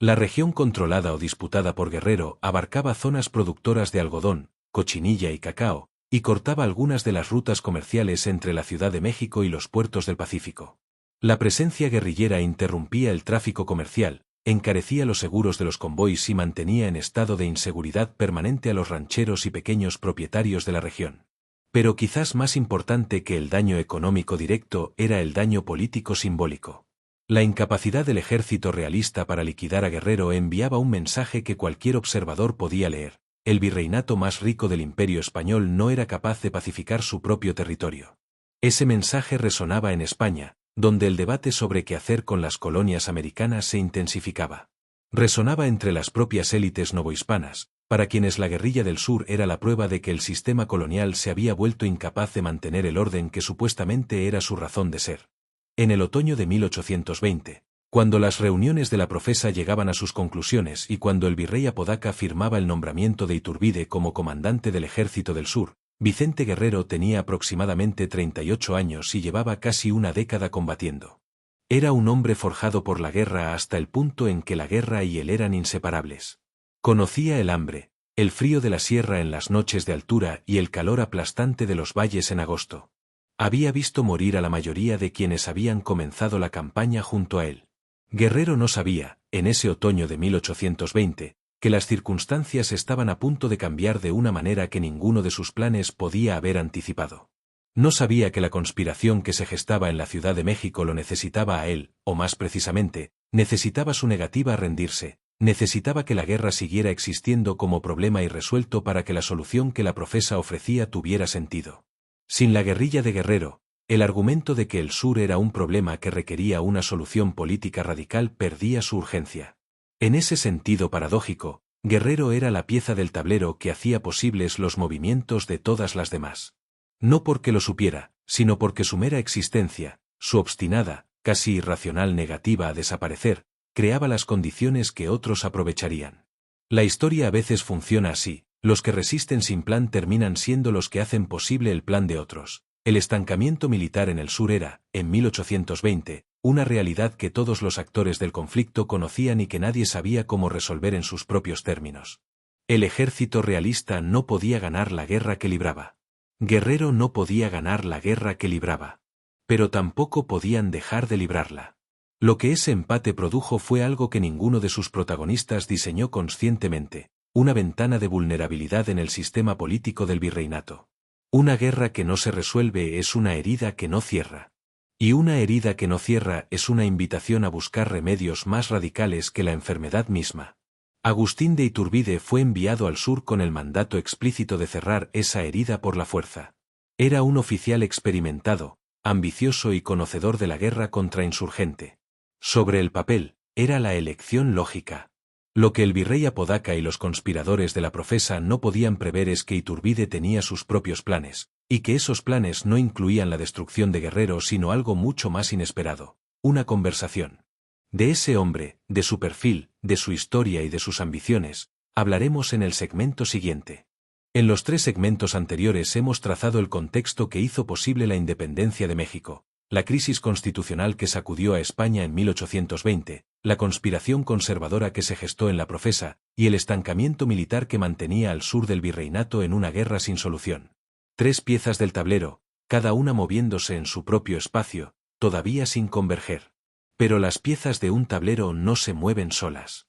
La región controlada o disputada por Guerrero abarcaba zonas productoras de algodón, cochinilla y cacao, y cortaba algunas de las rutas comerciales entre la Ciudad de México y los puertos del Pacífico. La presencia guerrillera interrumpía el tráfico comercial, encarecía los seguros de los convoys y mantenía en estado de inseguridad permanente a los rancheros y pequeños propietarios de la región. Pero quizás más importante que el daño económico directo era el daño político simbólico. La incapacidad del ejército realista para liquidar a Guerrero enviaba un mensaje que cualquier observador podía leer: el virreinato más rico del Imperio español no era capaz de pacificar su propio territorio. Ese mensaje resonaba en España, donde el debate sobre qué hacer con las colonias americanas se intensificaba. Resonaba entre las propias élites novohispanas, para quienes la guerrilla del sur era la prueba de que el sistema colonial se había vuelto incapaz de mantener el orden que supuestamente era su razón de ser. En el otoño de 1820, cuando las reuniones de la Profesa llegaban a sus conclusiones y cuando el virrey Apodaca firmaba el nombramiento de Iturbide como comandante del Ejército del Sur, Vicente Guerrero tenía aproximadamente 38 años y llevaba casi una década combatiendo. Era un hombre forjado por la guerra hasta el punto en que la guerra y él eran inseparables. Conocía el hambre, el frío de la sierra en las noches de altura y el calor aplastante de los valles en agosto. Había visto morir a la mayoría de quienes habían comenzado la campaña junto a él. Guerrero no sabía, en ese otoño de 1820, que las circunstancias estaban a punto de cambiar de una manera que ninguno de sus planes podía haber anticipado. No sabía que la conspiración que se gestaba en la Ciudad de México lo necesitaba a él, o más precisamente, necesitaba su negativa a rendirse, necesitaba que la guerra siguiera existiendo como problema irresuelto para que la solución que la Profesa ofrecía tuviera sentido. Sin la guerrilla de Guerrero, el argumento de que el sur era un problema que requería una solución política radical perdía su urgencia. En ese sentido paradójico, Guerrero era la pieza del tablero que hacía posibles los movimientos de todas las demás. No porque lo supiera, sino porque su mera existencia, su obstinada, casi irracional negativa a desaparecer, creaba las condiciones que otros aprovecharían. La historia a veces funciona así: los que resisten sin plan terminan siendo los que hacen posible el plan de otros. El estancamiento militar en el sur era, en 1820, una realidad que todos los actores del conflicto conocían y que nadie sabía cómo resolver en sus propios términos. El ejército realista no podía ganar la guerra que libraba. Guerrero no podía ganar la guerra que libraba. Pero tampoco podían dejar de librarla. Lo que ese empate produjo fue algo que ninguno de sus protagonistas diseñó conscientemente: una ventana de vulnerabilidad en el sistema político del virreinato. Una guerra que no se resuelve es una herida que no cierra. Y una herida que no cierra es una invitación a buscar remedios más radicales que la enfermedad misma. Agustín de Iturbide fue enviado al sur con el mandato explícito de cerrar esa herida por la fuerza. Era un oficial experimentado, ambicioso y conocedor de la guerra contrainsurgente. Sobre el papel, era la elección lógica. Lo que el virrey Apodaca y los conspiradores de la Profesa no podían prever es que Iturbide tenía sus propios planes, y que esos planes no incluían la destrucción de Guerrero sino algo mucho más inesperado: una conversación. De ese hombre, de su perfil, de su historia y de sus ambiciones, hablaremos en el segmento siguiente. En los 3 segmentos anteriores hemos trazado el contexto que hizo posible la independencia de México, la crisis constitucional que sacudió a España en 1820, la conspiración conservadora que se gestó en la Profesa, y el estancamiento militar que mantenía al sur del virreinato en una guerra sin solución. 3 piezas del tablero, cada una moviéndose en su propio espacio, todavía sin converger. Pero las piezas de un tablero no se mueven solas.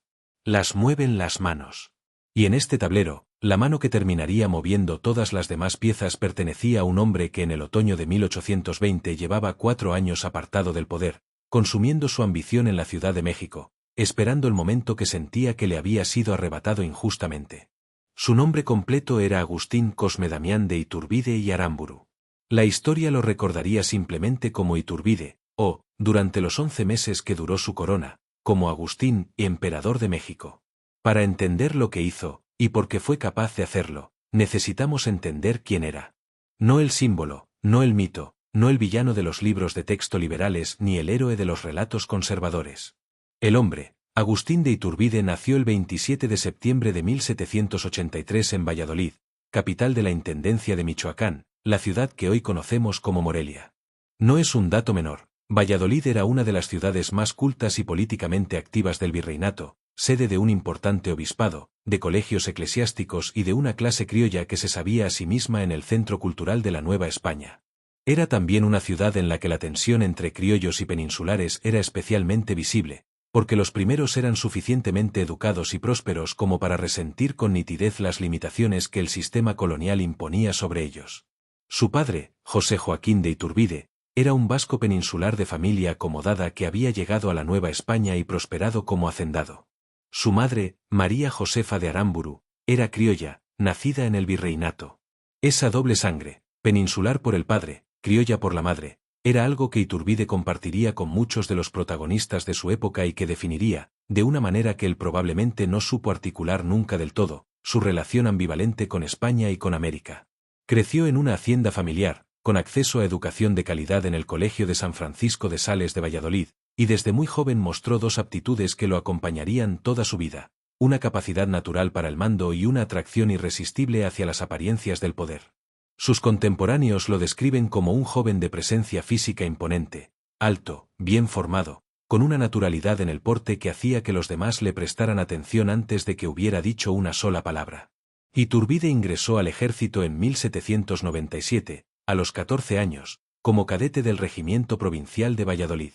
las mueven las manos. Y en este tablero, la mano que terminaría moviendo todas las demás piezas pertenecía a un hombre que en el otoño de 1820 llevaba 4 años apartado del poder, consumiendo su ambición en la Ciudad de México, esperando el momento que sentía que le había sido arrebatado injustamente. Su nombre completo era Agustín Cosme Damián de Iturbide y Aramburu. La historia lo recordaría simplemente como Iturbide, o, durante los 11 meses que duró su corona, como Agustín, emperador de México. Para entender lo que hizo, y por qué fue capaz de hacerlo, necesitamos entender quién era. No el símbolo, no el mito, no el villano de los libros de texto liberales ni el héroe de los relatos conservadores. El hombre, Agustín de Iturbide, nació el 27 de septiembre de 1783 en Valladolid, capital de la Intendencia de Michoacán, la ciudad que hoy conocemos como Morelia. No es un dato menor, Valladolid era una de las ciudades más cultas y políticamente activas del virreinato, sede de un importante obispado, de colegios eclesiásticos y de una clase criolla que se sabía a sí misma en el centro cultural de la Nueva España. Era también una ciudad en la que la tensión entre criollos y peninsulares era especialmente visible, porque los primeros eran suficientemente educados y prósperos como para resentir con nitidez las limitaciones que el sistema colonial imponía sobre ellos. Su padre, José Joaquín de Iturbide, era un vasco peninsular de familia acomodada que había llegado a la Nueva España y prosperado como hacendado. Su madre, María Josefa de Aramburu, era criolla, nacida en el virreinato. Esa doble sangre, peninsular por el padre, criolla por la madre, era algo que Iturbide compartiría con muchos de los protagonistas de su época y que definiría, de una manera que él probablemente no supo articular nunca del todo, su relación ambivalente con España y con América. Creció en una hacienda familiar, con acceso a educación de calidad en el Colegio de San Francisco de Sales de Valladolid, y desde muy joven mostró dos aptitudes que lo acompañarían toda su vida, una capacidad natural para el mando y una atracción irresistible hacia las apariencias del poder. Sus contemporáneos lo describen como un joven de presencia física imponente, alto, bien formado, con una naturalidad en el porte que hacía que los demás le prestaran atención antes de que hubiera dicho una sola palabra. Iturbide ingresó al ejército en 1797, a los 14 años, como cadete del Regimiento Provincial de Valladolid.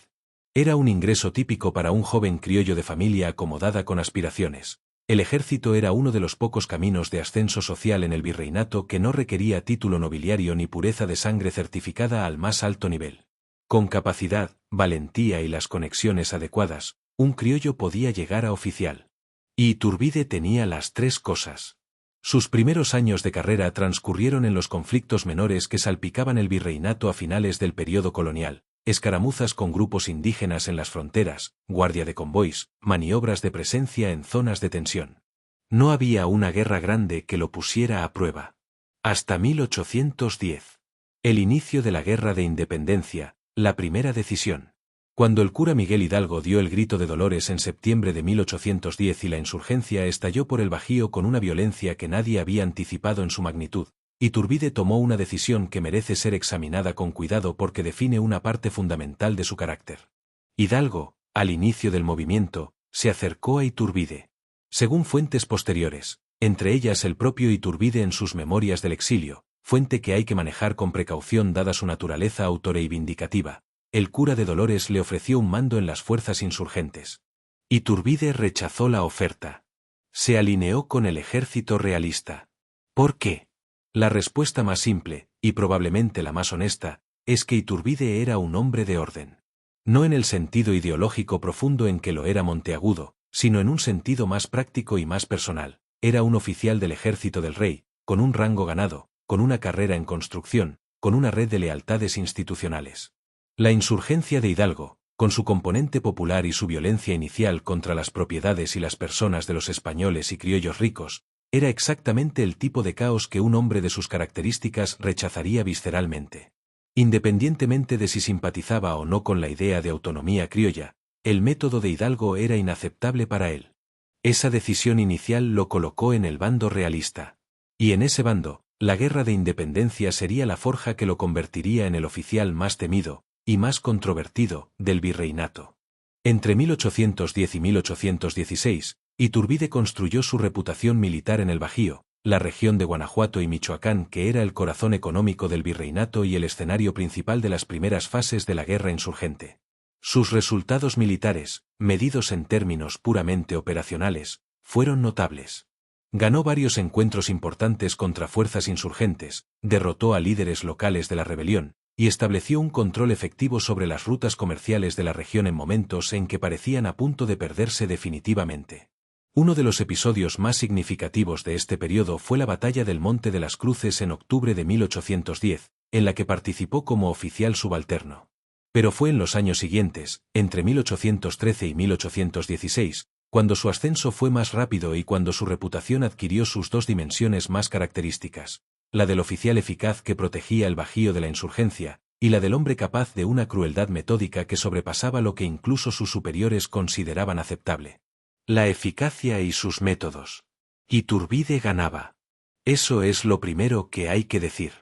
Era un ingreso típico para un joven criollo de familia acomodada con aspiraciones. El ejército era uno de los pocos caminos de ascenso social en el virreinato que no requería título nobiliario ni pureza de sangre certificada al más alto nivel. Con capacidad, valentía y las conexiones adecuadas, un criollo podía llegar a oficial. Y Iturbide tenía las tres cosas. Sus primeros años de carrera transcurrieron en los conflictos menores que salpicaban el virreinato a finales del período colonial, escaramuzas con grupos indígenas en las fronteras, guardia de convoys, maniobras de presencia en zonas de tensión. No había una guerra grande que lo pusiera a prueba. Hasta 1810. El inicio de la Guerra de Independencia, la primera decisión. Cuando el cura Miguel Hidalgo dio el grito de Dolores en septiembre de 1810 y la insurgencia estalló por el Bajío con una violencia que nadie había anticipado en su magnitud, Iturbide tomó una decisión que merece ser examinada con cuidado porque define una parte fundamental de su carácter. Hidalgo, al inicio del movimiento, se acercó a Iturbide. Según fuentes posteriores, entre ellas el propio Iturbide en sus Memorias del Exilio, fuente que hay que manejar con precaución dada su naturaleza autorreivindicativa, el cura de Dolores le ofreció un mando en las fuerzas insurgentes. Iturbide rechazó la oferta. Se alineó con el ejército realista. ¿Por qué? La respuesta más simple, y probablemente la más honesta, es que Iturbide era un hombre de orden. No en el sentido ideológico profundo en que lo era Monteagudo, sino en un sentido más práctico y más personal. Era un oficial del ejército del rey, con un rango ganado, con una carrera en construcción, con una red de lealtades institucionales. La insurgencia de Hidalgo, con su componente popular y su violencia inicial contra las propiedades y las personas de los españoles y criollos ricos, era exactamente el tipo de caos que un hombre de sus características rechazaría visceralmente. Independientemente de si simpatizaba o no con la idea de autonomía criolla, el método de Hidalgo era inaceptable para él. Esa decisión inicial lo colocó en el bando realista. Y en ese bando, la guerra de independencia sería la forja que lo convertiría en el oficial más temido, y más controvertido, del virreinato. Entre 1810 y 1816, Iturbide construyó su reputación militar en el Bajío, la región de Guanajuato y Michoacán que era el corazón económico del virreinato y el escenario principal de las primeras fases de la guerra insurgente. Sus resultados militares, medidos en términos puramente operacionales, fueron notables. Ganó varios encuentros importantes contra fuerzas insurgentes, derrotó a líderes locales de la rebelión, y estableció un control efectivo sobre las rutas comerciales de la región en momentos en que parecían a punto de perderse definitivamente. Uno de los episodios más significativos de este periodo fue la Batalla del Monte de las Cruces en octubre de 1810, en la que participó como oficial subalterno. Pero fue en los años siguientes, entre 1813 y 1816, cuando su ascenso fue más rápido y cuando su reputación adquirió sus dos dimensiones más características, la del oficial eficaz que protegía el bajío de la insurgencia, y la del hombre capaz de una crueldad metódica que sobrepasaba lo que incluso sus superiores consideraban aceptable. La eficacia y sus métodos. Iturbide ganaba. Eso es lo primero que hay que decir.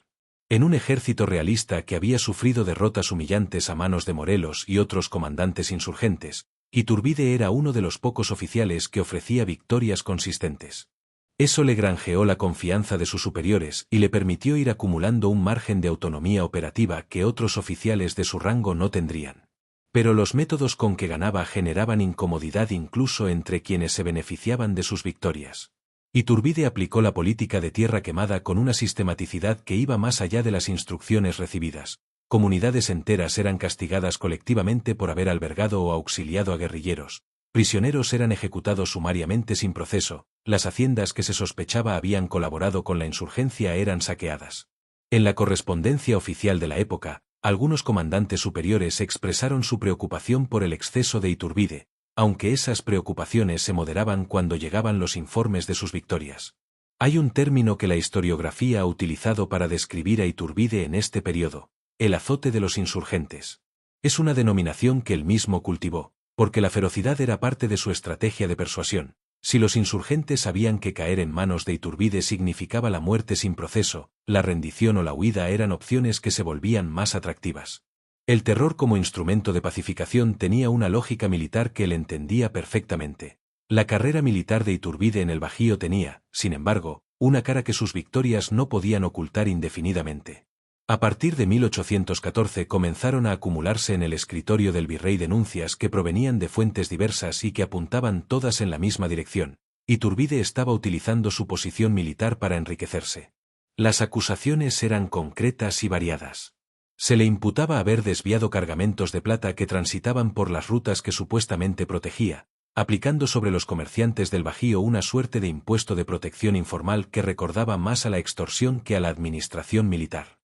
En un ejército realista que había sufrido derrotas humillantes a manos de Morelos y otros comandantes insurgentes, Iturbide era uno de los pocos oficiales que ofrecía victorias consistentes. Eso le granjeó la confianza de sus superiores y le permitió ir acumulando un margen de autonomía operativa que otros oficiales de su rango no tendrían. Pero los métodos con que ganaba generaban incomodidad incluso entre quienes se beneficiaban de sus victorias. Iturbide aplicó la política de tierra quemada con una sistematicidad que iba más allá de las instrucciones recibidas. Comunidades enteras eran castigadas colectivamente por haber albergado o auxiliado a guerrilleros. Prisioneros eran ejecutados sumariamente sin proceso. Las haciendas que se sospechaba habían colaborado con la insurgencia eran saqueadas. En la correspondencia oficial de la época, algunos comandantes superiores expresaron su preocupación por el exceso de Iturbide, aunque esas preocupaciones se moderaban cuando llegaban los informes de sus victorias. Hay un término que la historiografía ha utilizado para describir a Iturbide en este periodo: el azote de los insurgentes. Es una denominación que él mismo cultivó, porque la ferocidad era parte de su estrategia de persuasión. Si los insurgentes sabían que caer en manos de Iturbide significaba la muerte sin proceso, la rendición o la huida eran opciones que se volvían más atractivas. El terror como instrumento de pacificación tenía una lógica militar que él entendía perfectamente. La carrera militar de Iturbide en el Bajío tenía, sin embargo, una cara que sus victorias no podían ocultar indefinidamente. A partir de 1814 comenzaron a acumularse en el escritorio del virrey denuncias que provenían de fuentes diversas y que apuntaban todas en la misma dirección. Iturbide estaba utilizando su posición militar para enriquecerse. Las acusaciones eran concretas y variadas. Se le imputaba haber desviado cargamentos de plata que transitaban por las rutas que supuestamente protegía, aplicando sobre los comerciantes del Bajío una suerte de impuesto de protección informal que recordaba más a la extorsión que a la administración militar.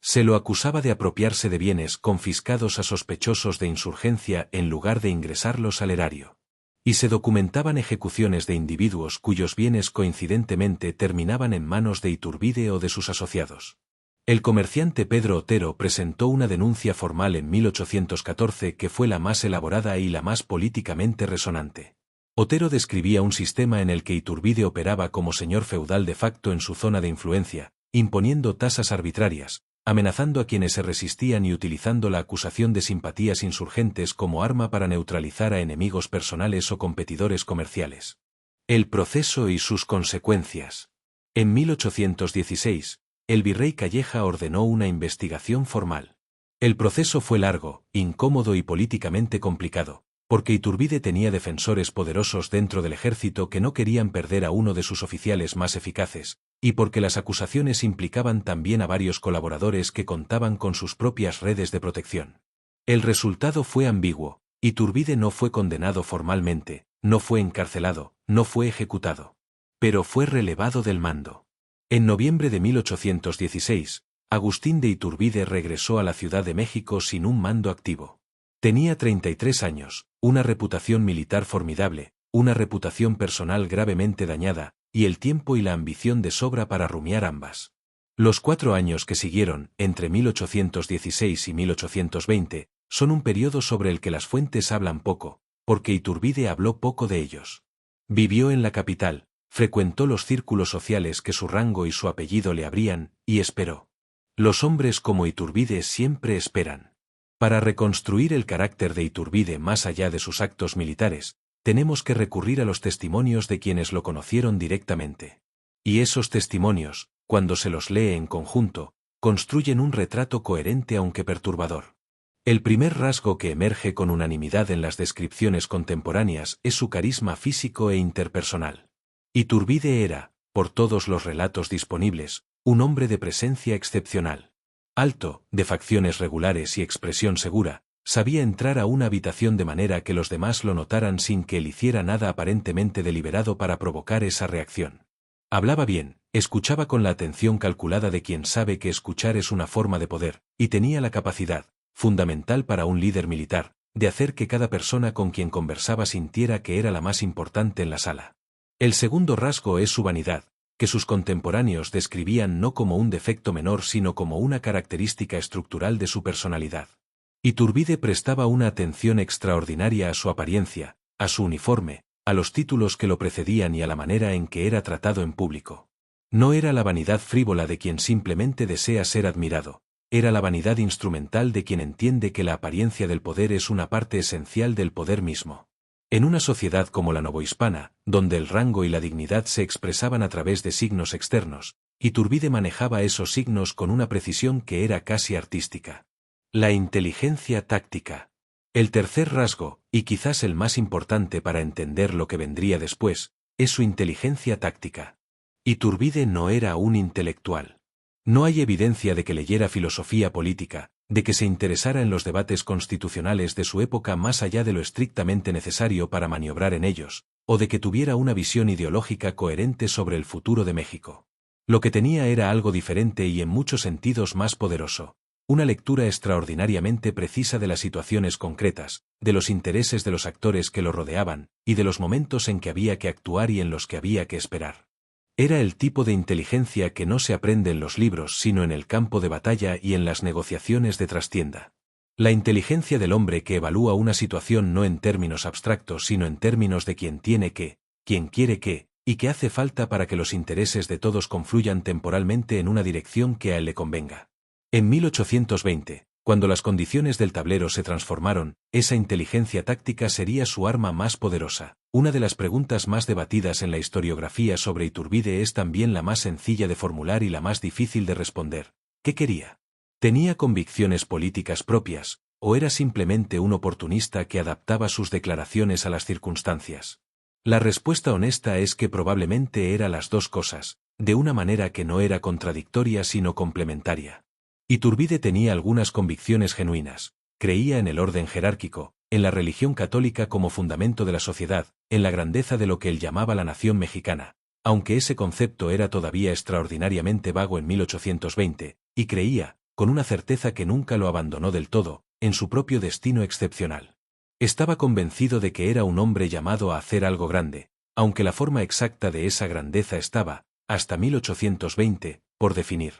Se lo acusaba de apropiarse de bienes confiscados a sospechosos de insurgencia en lugar de ingresarlos al erario. Y se documentaban ejecuciones de individuos cuyos bienes coincidentemente terminaban en manos de Iturbide o de sus asociados. El comerciante Pedro Otero presentó una denuncia formal en 1814 que fue la más elaborada y la más políticamente resonante. Otero describía un sistema en el que Iturbide operaba como señor feudal de facto en su zona de influencia, imponiendo tasas arbitrarias, amenazando a quienes se resistían y utilizando la acusación de simpatías insurgentes como arma para neutralizar a enemigos personales o competidores comerciales. El proceso y sus consecuencias. En 1816, el virrey Calleja ordenó una investigación formal. El proceso fue largo, incómodo y políticamente complicado, porque Iturbide tenía defensores poderosos dentro del ejército que no querían perder a uno de sus oficiales más eficaces, y porque las acusaciones implicaban también a varios colaboradores que contaban con sus propias redes de protección. El resultado fue ambiguo. Iturbide no fue condenado formalmente, no fue encarcelado, no fue ejecutado. Pero fue relevado del mando. En noviembre de 1816, Agustín de Iturbide regresó a la Ciudad de México sin un mando activo. Tenía 33 años, una reputación militar formidable, una reputación personal gravemente dañada, y el tiempo y la ambición de sobra para rumiar ambas. Los 4 años que siguieron, entre 1816 y 1820, son un periodo sobre el que las fuentes hablan poco, porque Iturbide habló poco de ellos. Vivió en la capital, frecuentó los círculos sociales que su rango y su apellido le abrían, y esperó. Los hombres como Iturbide siempre esperan. Para reconstruir el carácter de Iturbide más allá de sus actos militares, tenemos que recurrir a los testimonios de quienes lo conocieron directamente. Y esos testimonios, cuando se los lee en conjunto, construyen un retrato coherente aunque perturbador. El primer rasgo que emerge con unanimidad en las descripciones contemporáneas es su carisma físico e interpersonal. Iturbide era, por todos los relatos disponibles, un hombre de presencia excepcional. Alto, de facciones regulares y expresión segura, sabía entrar a una habitación de manera que los demás lo notaran sin que él hiciera nada aparentemente deliberado para provocar esa reacción. Hablaba bien, escuchaba con la atención calculada de quien sabe que escuchar es una forma de poder, y tenía la capacidad, fundamental para un líder militar, de hacer que cada persona con quien conversaba sintiera que era la más importante en la sala. El segundo rasgo es su vanidad, que sus contemporáneos describían no como un defecto menor sino como una característica estructural de su personalidad. Iturbide prestaba una atención extraordinaria a su apariencia, a su uniforme, a los títulos que lo precedían y a la manera en que era tratado en público. No era la vanidad frívola de quien simplemente desea ser admirado, era la vanidad instrumental de quien entiende que la apariencia del poder es una parte esencial del poder mismo. En una sociedad como la novohispana, donde el rango y la dignidad se expresaban a través de signos externos, Iturbide manejaba esos signos con una precisión que era casi artística. La inteligencia táctica. El tercer rasgo, y quizás el más importante para entender lo que vendría después, es su inteligencia táctica. Iturbide no era un intelectual. No hay evidencia de que leyera filosofía política, de que se interesara en los debates constitucionales de su época más allá de lo estrictamente necesario para maniobrar en ellos, o de que tuviera una visión ideológica coherente sobre el futuro de México. Lo que tenía era algo diferente y en muchos sentidos más poderoso. Una lectura extraordinariamente precisa de las situaciones concretas, de los intereses de los actores que lo rodeaban, y de los momentos en que había que actuar y en los que había que esperar. Era el tipo de inteligencia que no se aprende en los libros sino en el campo de batalla y en las negociaciones de trastienda. La inteligencia del hombre que evalúa una situación no en términos abstractos sino en términos de quién tiene qué, quién quiere qué, y qué hace falta para que los intereses de todos confluyan temporalmente en una dirección que a él le convenga. En 1820, cuando las condiciones del tablero se transformaron, esa inteligencia táctica sería su arma más poderosa. Una de las preguntas más debatidas en la historiografía sobre Iturbide es también la más sencilla de formular y la más difícil de responder. ¿Qué quería? ¿Tenía convicciones políticas propias, o era simplemente un oportunista que adaptaba sus declaraciones a las circunstancias? La respuesta honesta es que probablemente era las dos cosas, de una manera que no era contradictoria sino complementaria. Iturbide tenía algunas convicciones genuinas, creía en el orden jerárquico, en la religión católica como fundamento de la sociedad, en la grandeza de lo que él llamaba la nación mexicana, aunque ese concepto era todavía extraordinariamente vago en 1820, y creía, con una certeza que nunca lo abandonó del todo, en su propio destino excepcional. Estaba convencido de que era un hombre llamado a hacer algo grande, aunque la forma exacta de esa grandeza estaba, hasta 1820, por definir.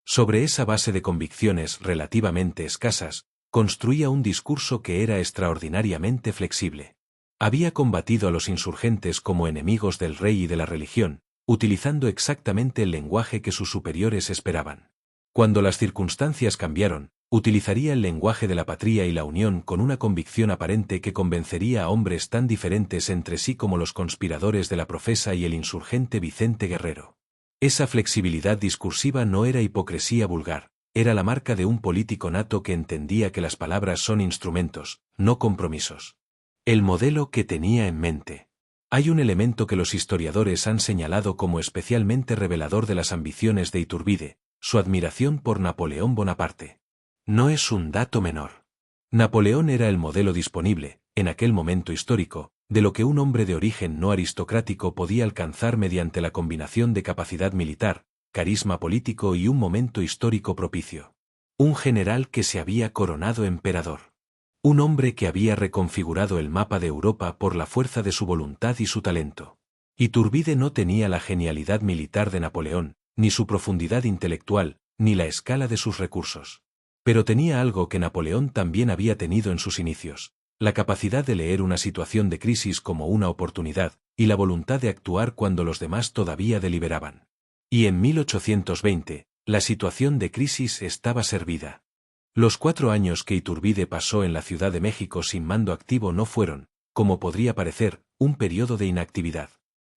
Sobre esa base de convicciones relativamente escasas, construía un discurso que era extraordinariamente flexible. Había combatido a los insurgentes como enemigos del rey y de la religión, utilizando exactamente el lenguaje que sus superiores esperaban. Cuando las circunstancias cambiaron, utilizaría el lenguaje de la patria y la unión con una convicción aparente que convencería a hombres tan diferentes entre sí como los conspiradores de la Profesa y el insurgente Vicente Guerrero. Esa flexibilidad discursiva no era hipocresía vulgar, era la marca de un político nato que entendía que las palabras son instrumentos, no compromisos. El modelo que tenía en mente. Hay un elemento que los historiadores han señalado como especialmente revelador de las ambiciones de Iturbide, su admiración por Napoleón Bonaparte. No es un dato menor. Napoleón era el modelo disponible, en aquel momento histórico, de lo que un hombre de origen no aristocrático podía alcanzar mediante la combinación de capacidad militar, carisma político y un momento histórico propicio. Un general que se había coronado emperador. Un hombre que había reconfigurado el mapa de Europa por la fuerza de su voluntad y su talento. Iturbide no tenía la genialidad militar de Napoleón, ni su profundidad intelectual, ni la escala de sus recursos. Pero tenía algo que Napoleón también había tenido en sus inicios, la capacidad de leer una situación de crisis como una oportunidad, y la voluntad de actuar cuando los demás todavía deliberaban. Y en 1820, la situación de crisis estaba servida. Los 4 años que Iturbide pasó en la Ciudad de México sin mando activo no fueron, como podría parecer, un periodo de inactividad.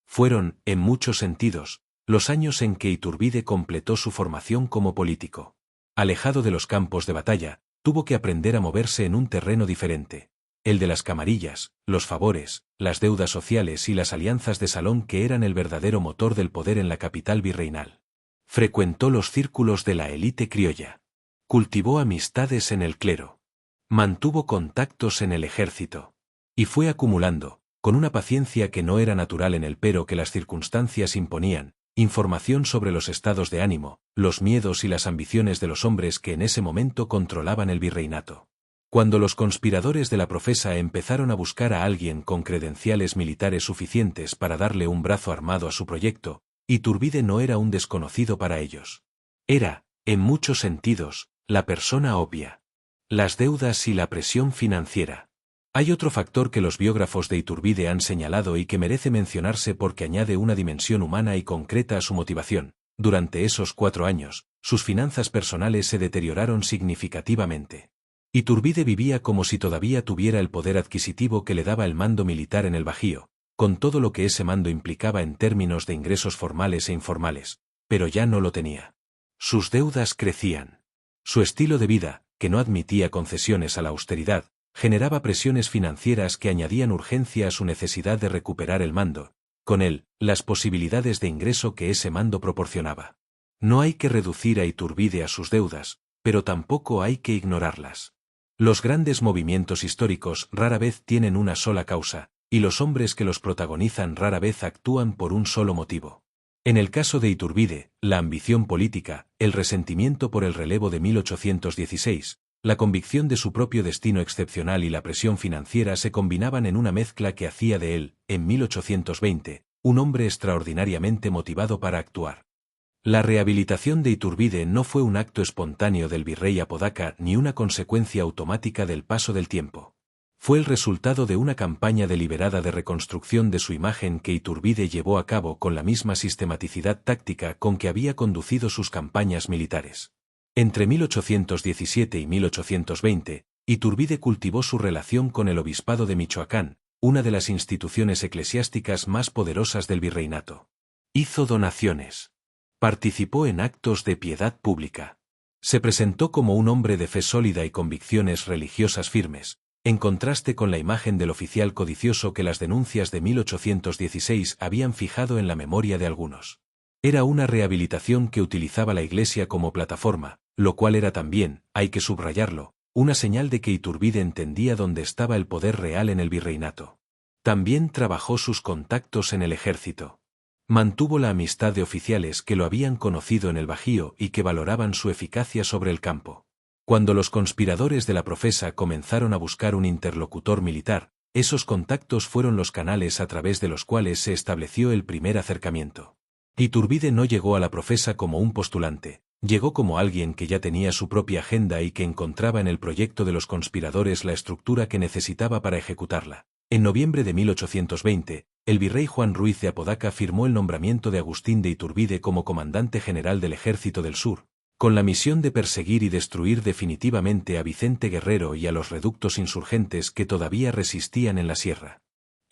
Fueron, en muchos sentidos, los años en que Iturbide completó su formación como político. Alejado de los campos de batalla, tuvo que aprender a moverse en un terreno diferente, el de las camarillas, los favores, las deudas sociales y las alianzas de salón que eran el verdadero motor del poder en la capital virreinal. Frecuentó los círculos de la élite criolla. Cultivó amistades en el clero. Mantuvo contactos en el ejército. Y fue acumulando, con una paciencia que no era natural en él pero que las circunstancias imponían, información sobre los estados de ánimo, los miedos y las ambiciones de los hombres que en ese momento controlaban el virreinato. Cuando los conspiradores de la profesa empezaron a buscar a alguien con credenciales militares suficientes para darle un brazo armado a su proyecto, Iturbide no era un desconocido para ellos. Era, en muchos sentidos, la persona obvia. Las deudas y la presión financiera. Hay otro factor que los biógrafos de Iturbide han señalado y que merece mencionarse porque añade una dimensión humana y concreta a su motivación. Durante esos 4 años, sus finanzas personales se deterioraron significativamente. Iturbide vivía como si todavía tuviera el poder adquisitivo que le daba el mando militar en el Bajío, con todo lo que ese mando implicaba en términos de ingresos formales e informales, pero ya no lo tenía. Sus deudas crecían. Su estilo de vida, que no admitía concesiones a la austeridad, generaba presiones financieras que añadían urgencia a su necesidad de recuperar el mando, con él, las posibilidades de ingreso que ese mando proporcionaba. No hay que reducir a Iturbide a sus deudas, pero tampoco hay que ignorarlas. Los grandes movimientos históricos rara vez tienen una sola causa, y los hombres que los protagonizan rara vez actúan por un solo motivo. En el caso de Iturbide, la ambición política, el resentimiento por el relevo de 1816, la convicción de su propio destino excepcional y la presión financiera se combinaban en una mezcla que hacía de él, en 1820, un hombre extraordinariamente motivado para actuar. La rehabilitación de Iturbide no fue un acto espontáneo del virrey Apodaca ni una consecuencia automática del paso del tiempo. Fue el resultado de una campaña deliberada de reconstrucción de su imagen que Iturbide llevó a cabo con la misma sistematicidad táctica con que había conducido sus campañas militares. Entre 1817 y 1820, Iturbide cultivó su relación con el obispado de Michoacán, una de las instituciones eclesiásticas más poderosas del virreinato. Hizo donaciones. Participó en actos de piedad pública. Se presentó como un hombre de fe sólida y convicciones religiosas firmes, en contraste con la imagen del oficial codicioso que las denuncias de 1816 habían fijado en la memoria de algunos. Era una rehabilitación que utilizaba la Iglesia como plataforma, lo cual era también, hay que subrayarlo, una señal de que Iturbide entendía dónde estaba el poder real en el virreinato. También trabajó sus contactos en el ejército. Mantuvo la amistad de oficiales que lo habían conocido en el Bajío y que valoraban su eficacia sobre el campo. Cuando los conspiradores de la profesa comenzaron a buscar un interlocutor militar, esos contactos fueron los canales a través de los cuales se estableció el primer acercamiento. Iturbide no llegó a la profesa como un postulante, llegó como alguien que ya tenía su propia agenda y que encontraba en el proyecto de los conspiradores la estructura que necesitaba para ejecutarla. En noviembre de 1820, el virrey Juan Ruiz de Apodaca firmó el nombramiento de Agustín de Iturbide como comandante general del Ejército del Sur, con la misión de perseguir y destruir definitivamente a Vicente Guerrero y a los reductos insurgentes que todavía resistían en la sierra.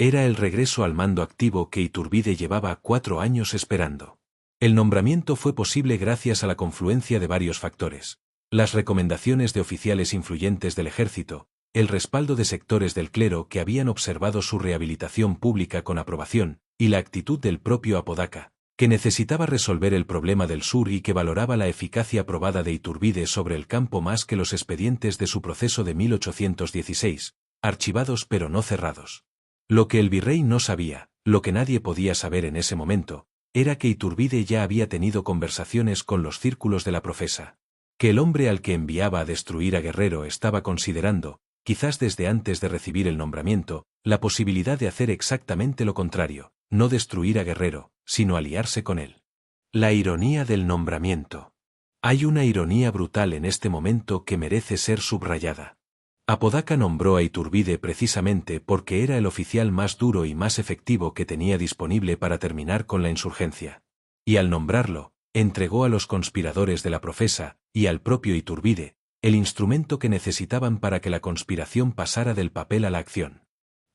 Era el regreso al mando activo que Iturbide llevaba 4 años esperando. El nombramiento fue posible gracias a la confluencia de varios factores: las recomendaciones de oficiales influyentes del ejército, el respaldo de sectores del clero que habían observado su rehabilitación pública con aprobación, y la actitud del propio Apodaca, que necesitaba resolver el problema del sur y que valoraba la eficacia probada de Iturbide sobre el campo más que los expedientes de su proceso de 1816, archivados pero no cerrados. Lo que el virrey no sabía, lo que nadie podía saber en ese momento, era que Iturbide ya había tenido conversaciones con los círculos de la profesa, que el hombre al que enviaba a destruir a Guerrero estaba considerando, quizás desde antes de recibir el nombramiento, la posibilidad de hacer exactamente lo contrario, no destruir a Guerrero, sino aliarse con él. La ironía del nombramiento. Hay una ironía brutal en este momento que merece ser subrayada. Apodaca nombró a Iturbide precisamente porque era el oficial más duro y más efectivo que tenía disponible para terminar con la insurgencia. Y al nombrarlo, entregó a los conspiradores de la profesa, y al propio Iturbide, el instrumento que necesitaban para que la conspiración pasara del papel a la acción.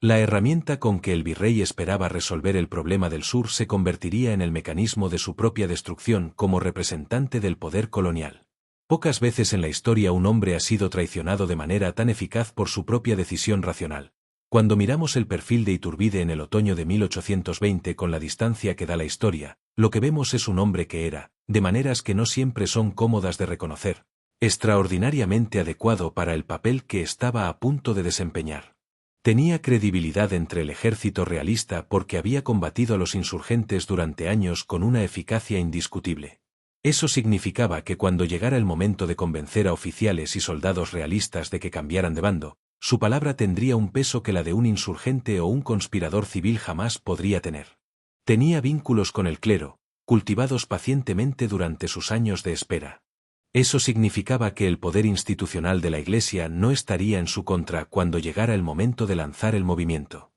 La herramienta con que el virrey esperaba resolver el problema del sur se convertiría en el mecanismo de su propia destrucción como representante del poder colonial. Pocas veces en la historia un hombre ha sido traicionado de manera tan eficaz por su propia decisión racional. Cuando miramos el perfil de Iturbide en el otoño de 1820 con la distancia que da la historia, lo que vemos es un hombre que era, de maneras que no siempre son cómodas de reconocer, extraordinariamente adecuado para el papel que estaba a punto de desempeñar. Tenía credibilidad entre el ejército realista porque había combatido a los insurgentes durante años con una eficacia indiscutible. Eso significaba que cuando llegara el momento de convencer a oficiales y soldados realistas de que cambiaran de bando, su palabra tendría un peso que la de un insurgente o un conspirador civil jamás podría tener. Tenía vínculos con el clero, cultivados pacientemente durante sus años de espera. Eso significaba que el poder institucional de la Iglesia no estaría en su contra cuando llegara el momento de lanzar el movimiento.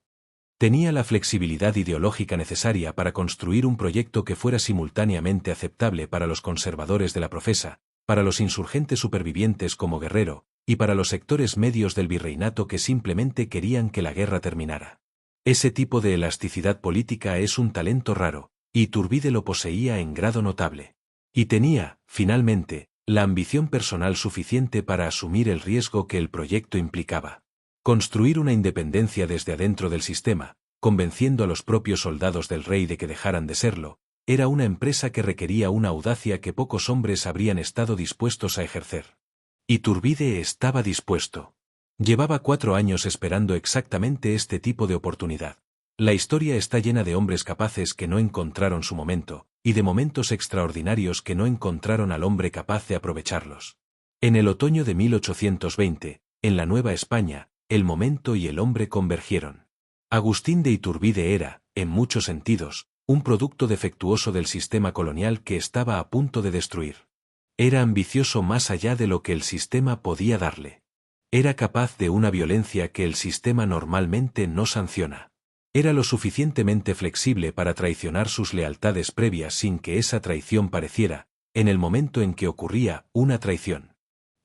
Tenía la flexibilidad ideológica necesaria para construir un proyecto que fuera simultáneamente aceptable para los conservadores de la profesa, para los insurgentes supervivientes como Guerrero, y para los sectores medios del virreinato que simplemente querían que la guerra terminara. Ese tipo de elasticidad política es un talento raro, y Iturbide lo poseía en grado notable. Y tenía, finalmente, la ambición personal suficiente para asumir el riesgo que el proyecto implicaba. Construir una independencia desde adentro del sistema, convenciendo a los propios soldados del rey de que dejaran de serlo, era una empresa que requería una audacia que pocos hombres habrían estado dispuestos a ejercer. Iturbide estaba dispuesto. Llevaba 4 años esperando exactamente este tipo de oportunidad. La historia está llena de hombres capaces que no encontraron su momento, y de momentos extraordinarios que no encontraron al hombre capaz de aprovecharlos. En el otoño de 1820, en la Nueva España, el momento y el hombre convergieron. Agustín de Iturbide era, en muchos sentidos, un producto defectuoso del sistema colonial que estaba a punto de destruir. Era ambicioso más allá de lo que el sistema podía darle. Era capaz de una violencia que el sistema normalmente no sanciona. Era lo suficientemente flexible para traicionar sus lealtades previas sin que esa traición pareciera, en el momento en que ocurría, una traición.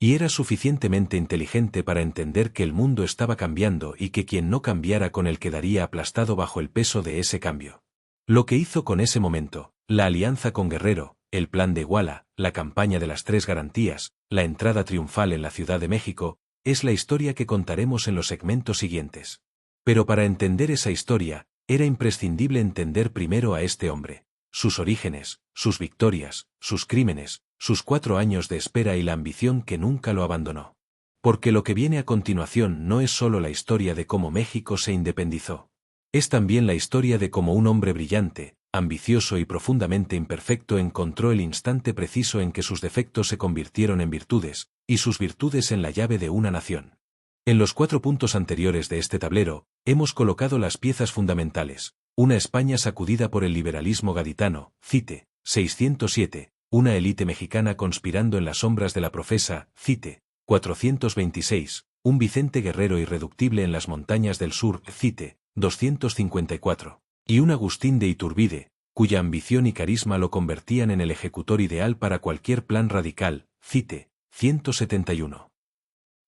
Y era suficientemente inteligente para entender que el mundo estaba cambiando y que quien no cambiara con él quedaría aplastado bajo el peso de ese cambio. Lo que hizo con ese momento, la alianza con Guerrero, el plan de Iguala, la campaña de las 3 garantías, la entrada triunfal en la Ciudad de México, es la historia que contaremos en los segmentos siguientes. Pero para entender esa historia, era imprescindible entender primero a este hombre, sus orígenes, sus victorias, sus crímenes, sus 4 años de espera y la ambición que nunca lo abandonó. Porque lo que viene a continuación no es solo la historia de cómo México se independizó. Es también la historia de cómo un hombre brillante, ambicioso y profundamente imperfecto encontró el instante preciso en que sus defectos se convirtieron en virtudes, y sus virtudes en la llave de una nación. En los 4 puntos anteriores de este tablero, hemos colocado las piezas fundamentales: una España sacudida por el liberalismo gaditano, cite, 607, una élite mexicana conspirando en las sombras de la profesa, cite, 426, un Vicente Guerrero irreductible en las montañas del sur, cite, 254, y un Agustín de Iturbide, cuya ambición y carisma lo convertían en el ejecutor ideal para cualquier plan radical, cite, 171.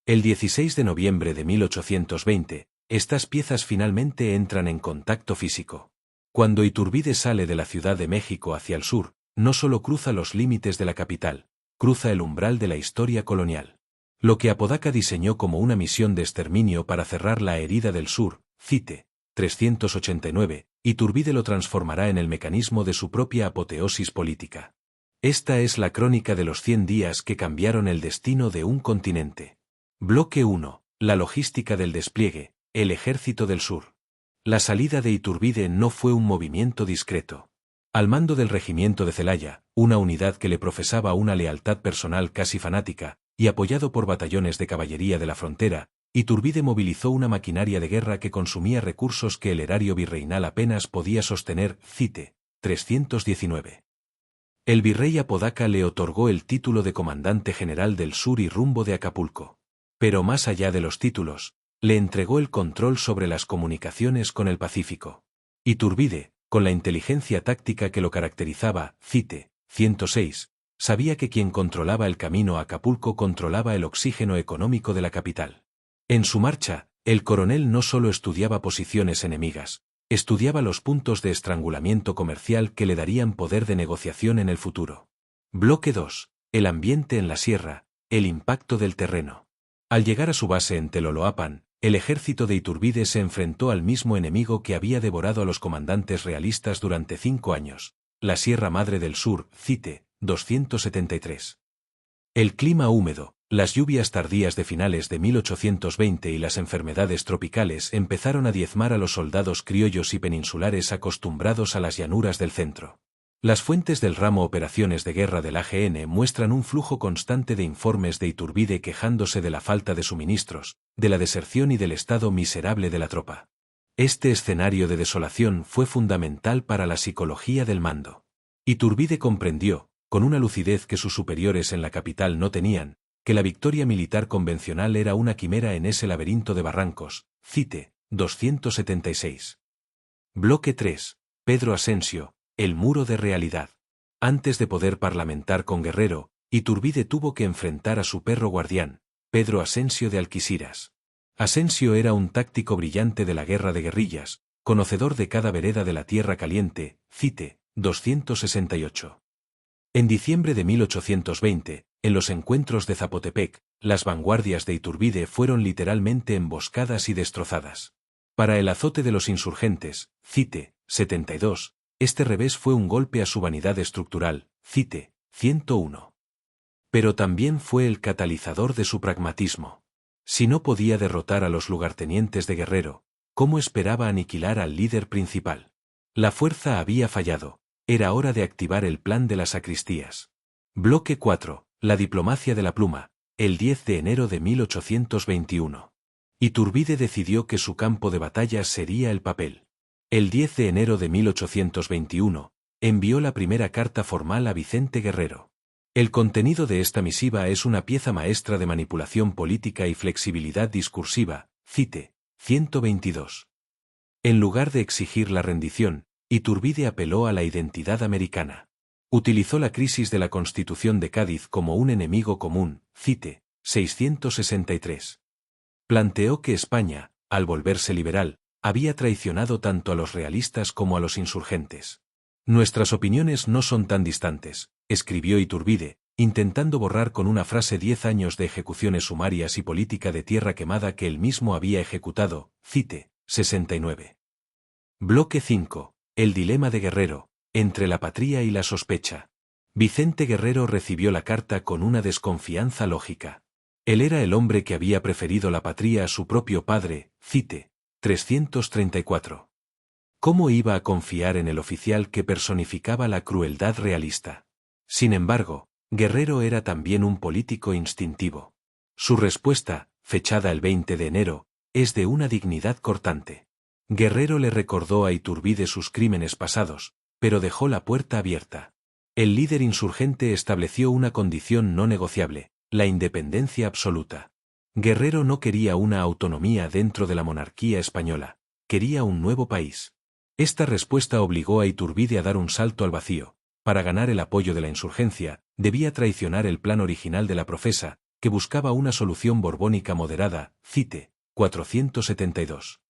El 16 de noviembre de 1820, estas piezas finalmente entran en contacto físico. Cuando Iturbide sale de la Ciudad de México hacia el sur, no solo cruza los límites de la capital, cruza el umbral de la historia colonial. Lo que Apodaca diseñó como una misión de exterminio para cerrar la herida del sur, cite, 389, Iturbide lo transformará en el mecanismo de su propia apoteosis política. Esta es la crónica de los 100 días que cambiaron el destino de un continente. Bloque 1. La logística del despliegue, el ejército del sur. La salida de Iturbide no fue un movimiento discreto. Al mando del regimiento de Celaya, una unidad que le profesaba una lealtad personal casi fanática, y apoyado por batallones de caballería de la frontera, Iturbide movilizó una maquinaria de guerra que consumía recursos que el erario virreinal apenas podía sostener, cite, 319. El virrey Apodaca le otorgó el título de comandante general del sur y rumbo de Acapulco. Pero más allá de los títulos, le entregó el control sobre las comunicaciones con el Pacífico. Iturbide, con la inteligencia táctica que lo caracterizaba, cite, 106, sabía que quien controlaba el camino a Acapulco controlaba el oxígeno económico de la capital. En su marcha, el coronel no solo estudiaba posiciones enemigas, estudiaba los puntos de estrangulamiento comercial que le darían poder de negociación en el futuro. Bloque 2. el ambiente en la sierra, el impacto del terreno. Al llegar a su base en Teloloapan, el ejército de Iturbide se enfrentó al mismo enemigo que había devorado a los comandantes realistas durante 5 años, la Sierra Madre del Sur, CITE, 273. El clima húmedo, las lluvias tardías de finales de 1820 y las enfermedades tropicales empezaron a diezmar a los soldados criollos y peninsulares acostumbrados a las llanuras del centro. Las fuentes del ramo Operaciones de Guerra del AGN muestran un flujo constante de informes de Iturbide quejándose de la falta de suministros, de la deserción y del estado miserable de la tropa. Este escenario de desolación fue fundamental para la psicología del mando. Iturbide comprendió, con una lucidez que sus superiores en la capital no tenían, que la victoria militar convencional era una quimera en ese laberinto de barrancos, CITE, 276. Bloque 3. Pedro Asensio, el muro de realidad. Antes de poder parlamentar con Guerrero, Iturbide tuvo que enfrentar a su perro guardián, Pedro Asensio de Alquisiras. Asensio era un táctico brillante de la guerra de guerrillas, conocedor de cada vereda de la Tierra Caliente, CITE, 268. En diciembre de 1820, en los encuentros de Zapotepec, las vanguardias de Iturbide fueron literalmente emboscadas y destrozadas. Para el azote de los insurgentes, CITE, 72, este revés fue un golpe a su vanidad estructural, CITE, 101. Pero también fue el catalizador de su pragmatismo. Si no podía derrotar a los lugartenientes de Guerrero, ¿cómo esperaba aniquilar al líder principal? La fuerza había fallado, era hora de activar el plan de las sacristías. Bloque 4. La diplomacia de la pluma, el 10 de enero de 1821. Iturbide decidió que su campo de batalla sería el papel. El 10 de enero de 1821, envió la primera carta formal a Vicente Guerrero. El contenido de esta misiva es una pieza maestra de manipulación política y flexibilidad discursiva, CITE, 122. En lugar de exigir la rendición, Iturbide apeló a la identidad americana. Utilizó la crisis de la Constitución de Cádiz como un enemigo común, CITE, 663. Planteó que España, al volverse liberal, había traicionado tanto a los realistas como a los insurgentes. Nuestras opiniones no son tan distantes, escribió Iturbide, intentando borrar con una frase 10 años de ejecuciones sumarias y política de tierra quemada que él mismo había ejecutado, CITE, 69. Bloque 5. El dilema de Guerrero, entre la patria y la sospecha. Vicente Guerrero recibió la carta con una desconfianza lógica. Él era el hombre que había preferido la patria a su propio padre, CITE, 334. ¿Cómo iba a confiar en el oficial que personificaba la crueldad realista? Sin embargo, Guerrero era también un político instintivo. Su respuesta, fechada el 20 de enero, es de una dignidad cortante. Guerrero le recordó a Iturbide sus crímenes pasados, pero dejó la puerta abierta. El líder insurgente estableció una condición no negociable, la independencia absoluta. Guerrero no quería una autonomía dentro de la monarquía española, quería un nuevo país. Esta respuesta obligó a Iturbide a dar un salto al vacío. Para ganar el apoyo de la insurgencia, debía traicionar el plan original de la profesa, que buscaba una solución borbónica moderada, CITE, 472.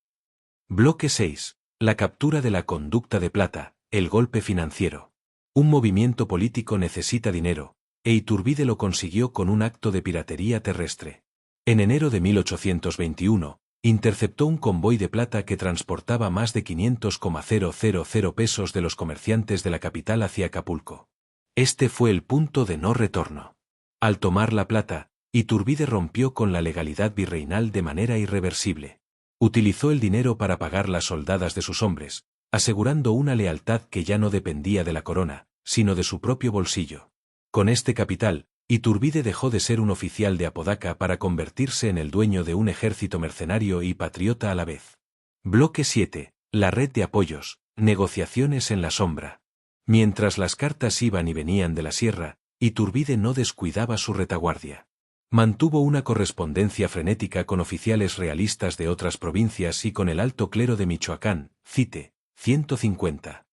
Bloque 6. La captura de la conducta de plata, el golpe financiero. Un movimiento político necesita dinero, e Iturbide lo consiguió con un acto de piratería terrestre. En enero de 1821, interceptó un convoy de plata que transportaba más de 500,000 pesos de los comerciantes de la capital hacia Acapulco. Este fue el punto de no retorno. Al tomar la plata, Iturbide rompió con la legalidad virreinal de manera irreversible. Utilizó el dinero para pagar las soldadas de sus hombres, asegurando una lealtad que ya no dependía de la corona, sino de su propio bolsillo. Con este capital, Iturbide dejó de ser un oficial de Apodaca para convertirse en el dueño de un ejército mercenario y patriota a la vez. Bloque 7. La red de apoyos, negociaciones en la sombra. Mientras las cartas iban y venían de la sierra, Iturbide no descuidaba su retaguardia. Mantuvo una correspondencia frenética con oficiales realistas de otras provincias y con el alto clero de Michoacán, CITE, 150.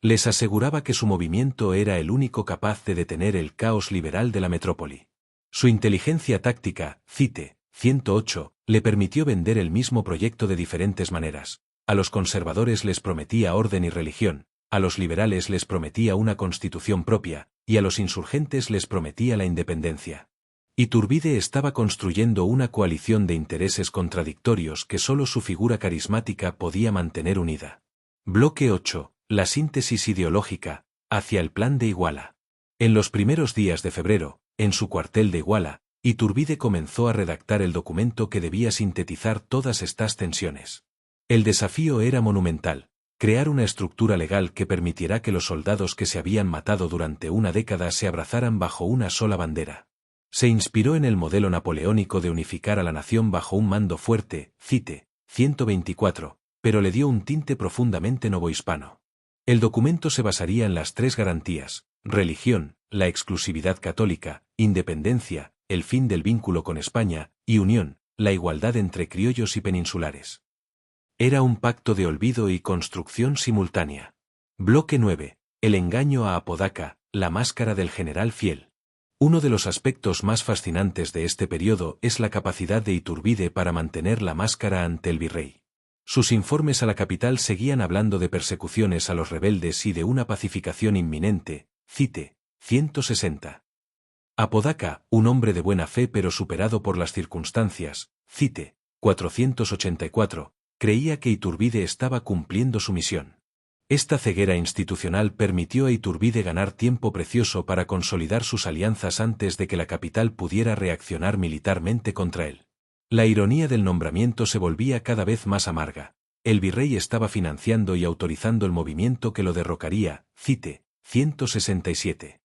Les aseguraba que su movimiento era el único capaz de detener el caos liberal de la metrópoli. Su inteligencia táctica, CITE, 108, le permitió vender el mismo proyecto de diferentes maneras. A los conservadores les prometía orden y religión, a los liberales les prometía una constitución propia, y a los insurgentes les prometía la independencia. Iturbide estaba construyendo una coalición de intereses contradictorios que solo su figura carismática podía mantener unida. Bloque 8. La síntesis ideológica, hacia el Plan de Iguala. En los primeros días de febrero, en su cuartel de Iguala, Iturbide comenzó a redactar el documento que debía sintetizar todas estas tensiones. El desafío era monumental: crear una estructura legal que permitiera que los soldados que se habían matado durante una década se abrazaran bajo una sola bandera. Se inspiró en el modelo napoleónico de unificar a la nación bajo un mando fuerte, cite, 124, pero le dio un tinte profundamente novohispano. El documento se basaría en las tres garantías: religión, la exclusividad católica; independencia, el fin del vínculo con España; y unión, la igualdad entre criollos y peninsulares. Era un pacto de olvido y construcción simultánea. Bloque 9. El engaño a Apodaca, la máscara del general fiel. Uno de los aspectos más fascinantes de este periodo es la capacidad de Iturbide para mantener la máscara ante el virrey. Sus informes a la capital seguían hablando de persecuciones a los rebeldes y de una pacificación inminente, cite, 160. Apodaca, un hombre de buena fe pero superado por las circunstancias, cite, 484, creía que Iturbide estaba cumpliendo su misión. Esta ceguera institucional permitió a Iturbide ganar tiempo precioso para consolidar sus alianzas antes de que la capital pudiera reaccionar militarmente contra él. La ironía del nombramiento se volvía cada vez más amarga. El virrey estaba financiando y autorizando el movimiento que lo derrocaría, cite, 167.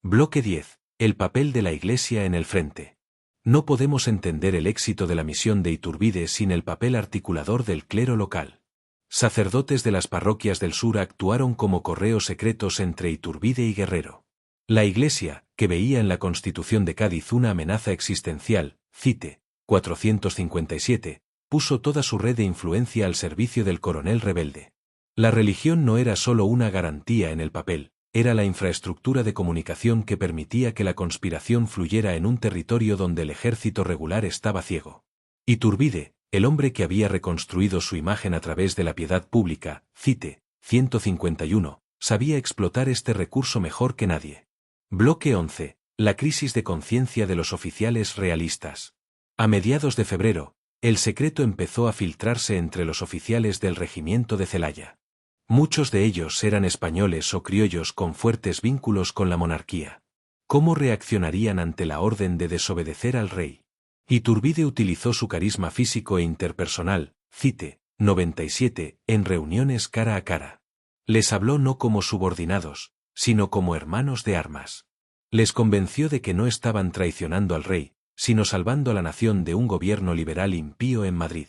Bloque 10. El papel de la Iglesia en el frente. No podemos entender el éxito de la misión de Iturbide sin el papel articulador del clero local. Sacerdotes de las parroquias del sur actuaron como correos secretos entre Iturbide y Guerrero. La Iglesia, que veía en la Constitución de Cádiz una amenaza existencial, cite, 457, puso toda su red de influencia al servicio del coronel rebelde. La religión no era solo una garantía en el papel, era la infraestructura de comunicación que permitía que la conspiración fluyera en un territorio donde el ejército regular estaba ciego. Iturbide, el hombre que había reconstruido su imagen a través de la piedad pública, cite, 151, sabía explotar este recurso mejor que nadie. Bloque 11. La crisis de conciencia de los oficiales realistas. A mediados de febrero, el secreto empezó a filtrarse entre los oficiales del regimiento de Celaya. Muchos de ellos eran españoles o criollos con fuertes vínculos con la monarquía. ¿Cómo reaccionarían ante la orden de desobedecer al rey? Iturbide utilizó su carisma físico e interpersonal, cite, 97, en reuniones cara a cara. Les habló no como subordinados, sino como hermanos de armas. Les convenció de que no estaban traicionando al rey, sino salvando a la nación de un gobierno liberal impío en Madrid.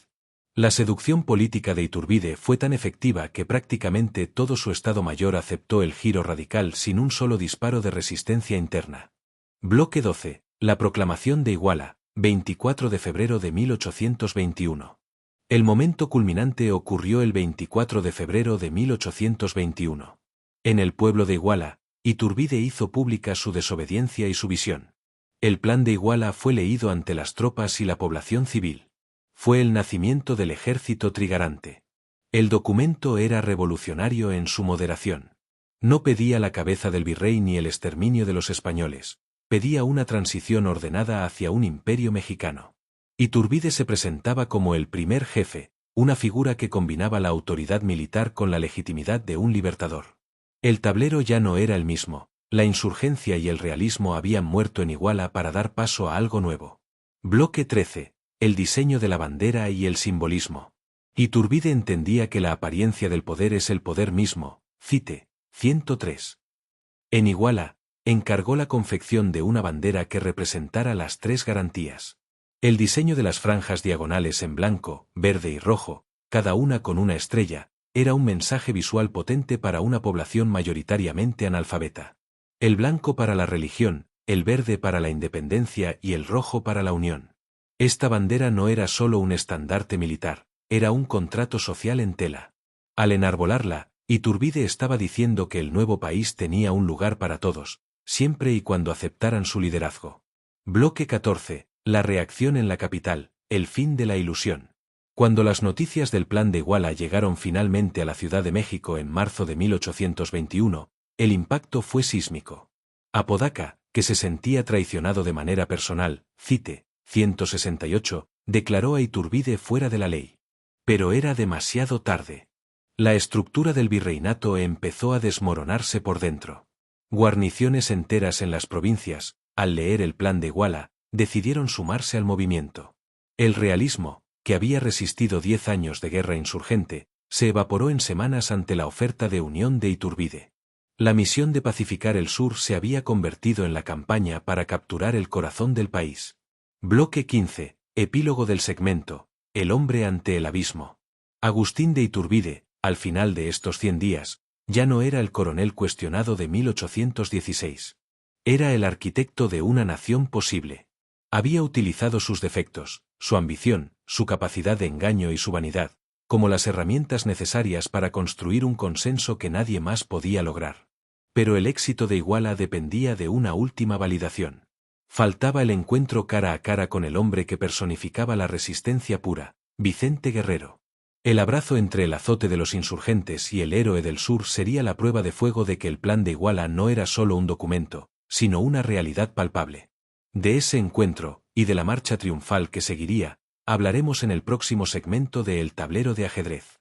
La seducción política de Iturbide fue tan efectiva que prácticamente todo su Estado Mayor aceptó el giro radical sin un solo disparo de resistencia interna. Bloque 12. La proclamación de Iguala, 24 de febrero de 1821. El momento culminante ocurrió el 24 de febrero de 1821. En el pueblo de Iguala, Iturbide hizo pública su desobediencia y su visión. El plan de Iguala fue leído ante las tropas y la población civil. Fue el nacimiento del ejército trigarante. El documento era revolucionario en su moderación. No pedía la cabeza del virrey ni el exterminio de los españoles, pedía una transición ordenada hacia un imperio mexicano. Iturbide se presentaba como el primer jefe, una figura que combinaba la autoridad militar con la legitimidad de un libertador. El tablero ya no era el mismo, la insurgencia y el realismo habían muerto en Iguala para dar paso a algo nuevo. Bloque 13. El diseño de la bandera y el simbolismo. Iturbide entendía que la apariencia del poder es el poder mismo, cite, 103. En Iguala, encargó la confección de una bandera que representara las tres garantías. El diseño de las franjas diagonales en blanco, verde y rojo, cada una con una estrella, era un mensaje visual potente para una población mayoritariamente analfabeta. El blanco para la religión, el verde para la independencia y el rojo para la unión. Esta bandera no era solo un estandarte militar, era un contrato social en tela. Al enarbolarla, Iturbide estaba diciendo que el nuevo país tenía un lugar para todos, siempre y cuando aceptaran su liderazgo. Bloque 14. La reacción en la capital, el fin de la ilusión. Cuando las noticias del plan de Iguala llegaron finalmente a la Ciudad de México en marzo de 1821, el impacto fue sísmico. Apodaca, que se sentía traicionado de manera personal, cite, 168, declaró a Iturbide fuera de la ley. Pero era demasiado tarde. La estructura del virreinato empezó a desmoronarse por dentro. Guarniciones enteras en las provincias, al leer el plan de Iguala, decidieron sumarse al movimiento. El realismo, que había resistido 10 años de guerra insurgente, se evaporó en semanas ante la oferta de unión de Iturbide. La misión de pacificar el sur se había convertido en la campaña para capturar el corazón del país. Bloque 15, epílogo del segmento, El hombre ante el abismo. Agustín de Iturbide, al final de estos 100 días, ya no era el coronel cuestionado de 1816. Era el arquitecto de una nación posible. Había utilizado sus defectos, su ambición, su capacidad de engaño y su vanidad, como las herramientas necesarias para construir un consenso que nadie más podía lograr. Pero el éxito de Iguala dependía de una última validación. Faltaba el encuentro cara a cara con el hombre que personificaba la resistencia pura, Vicente Guerrero. El abrazo entre el azote de los insurgentes y el héroe del sur sería la prueba de fuego de que el plan de Iguala no era solo un documento, sino una realidad palpable. De ese encuentro, y de la marcha triunfal que seguiría, hablaremos en el próximo segmento de El tablero de ajedrez.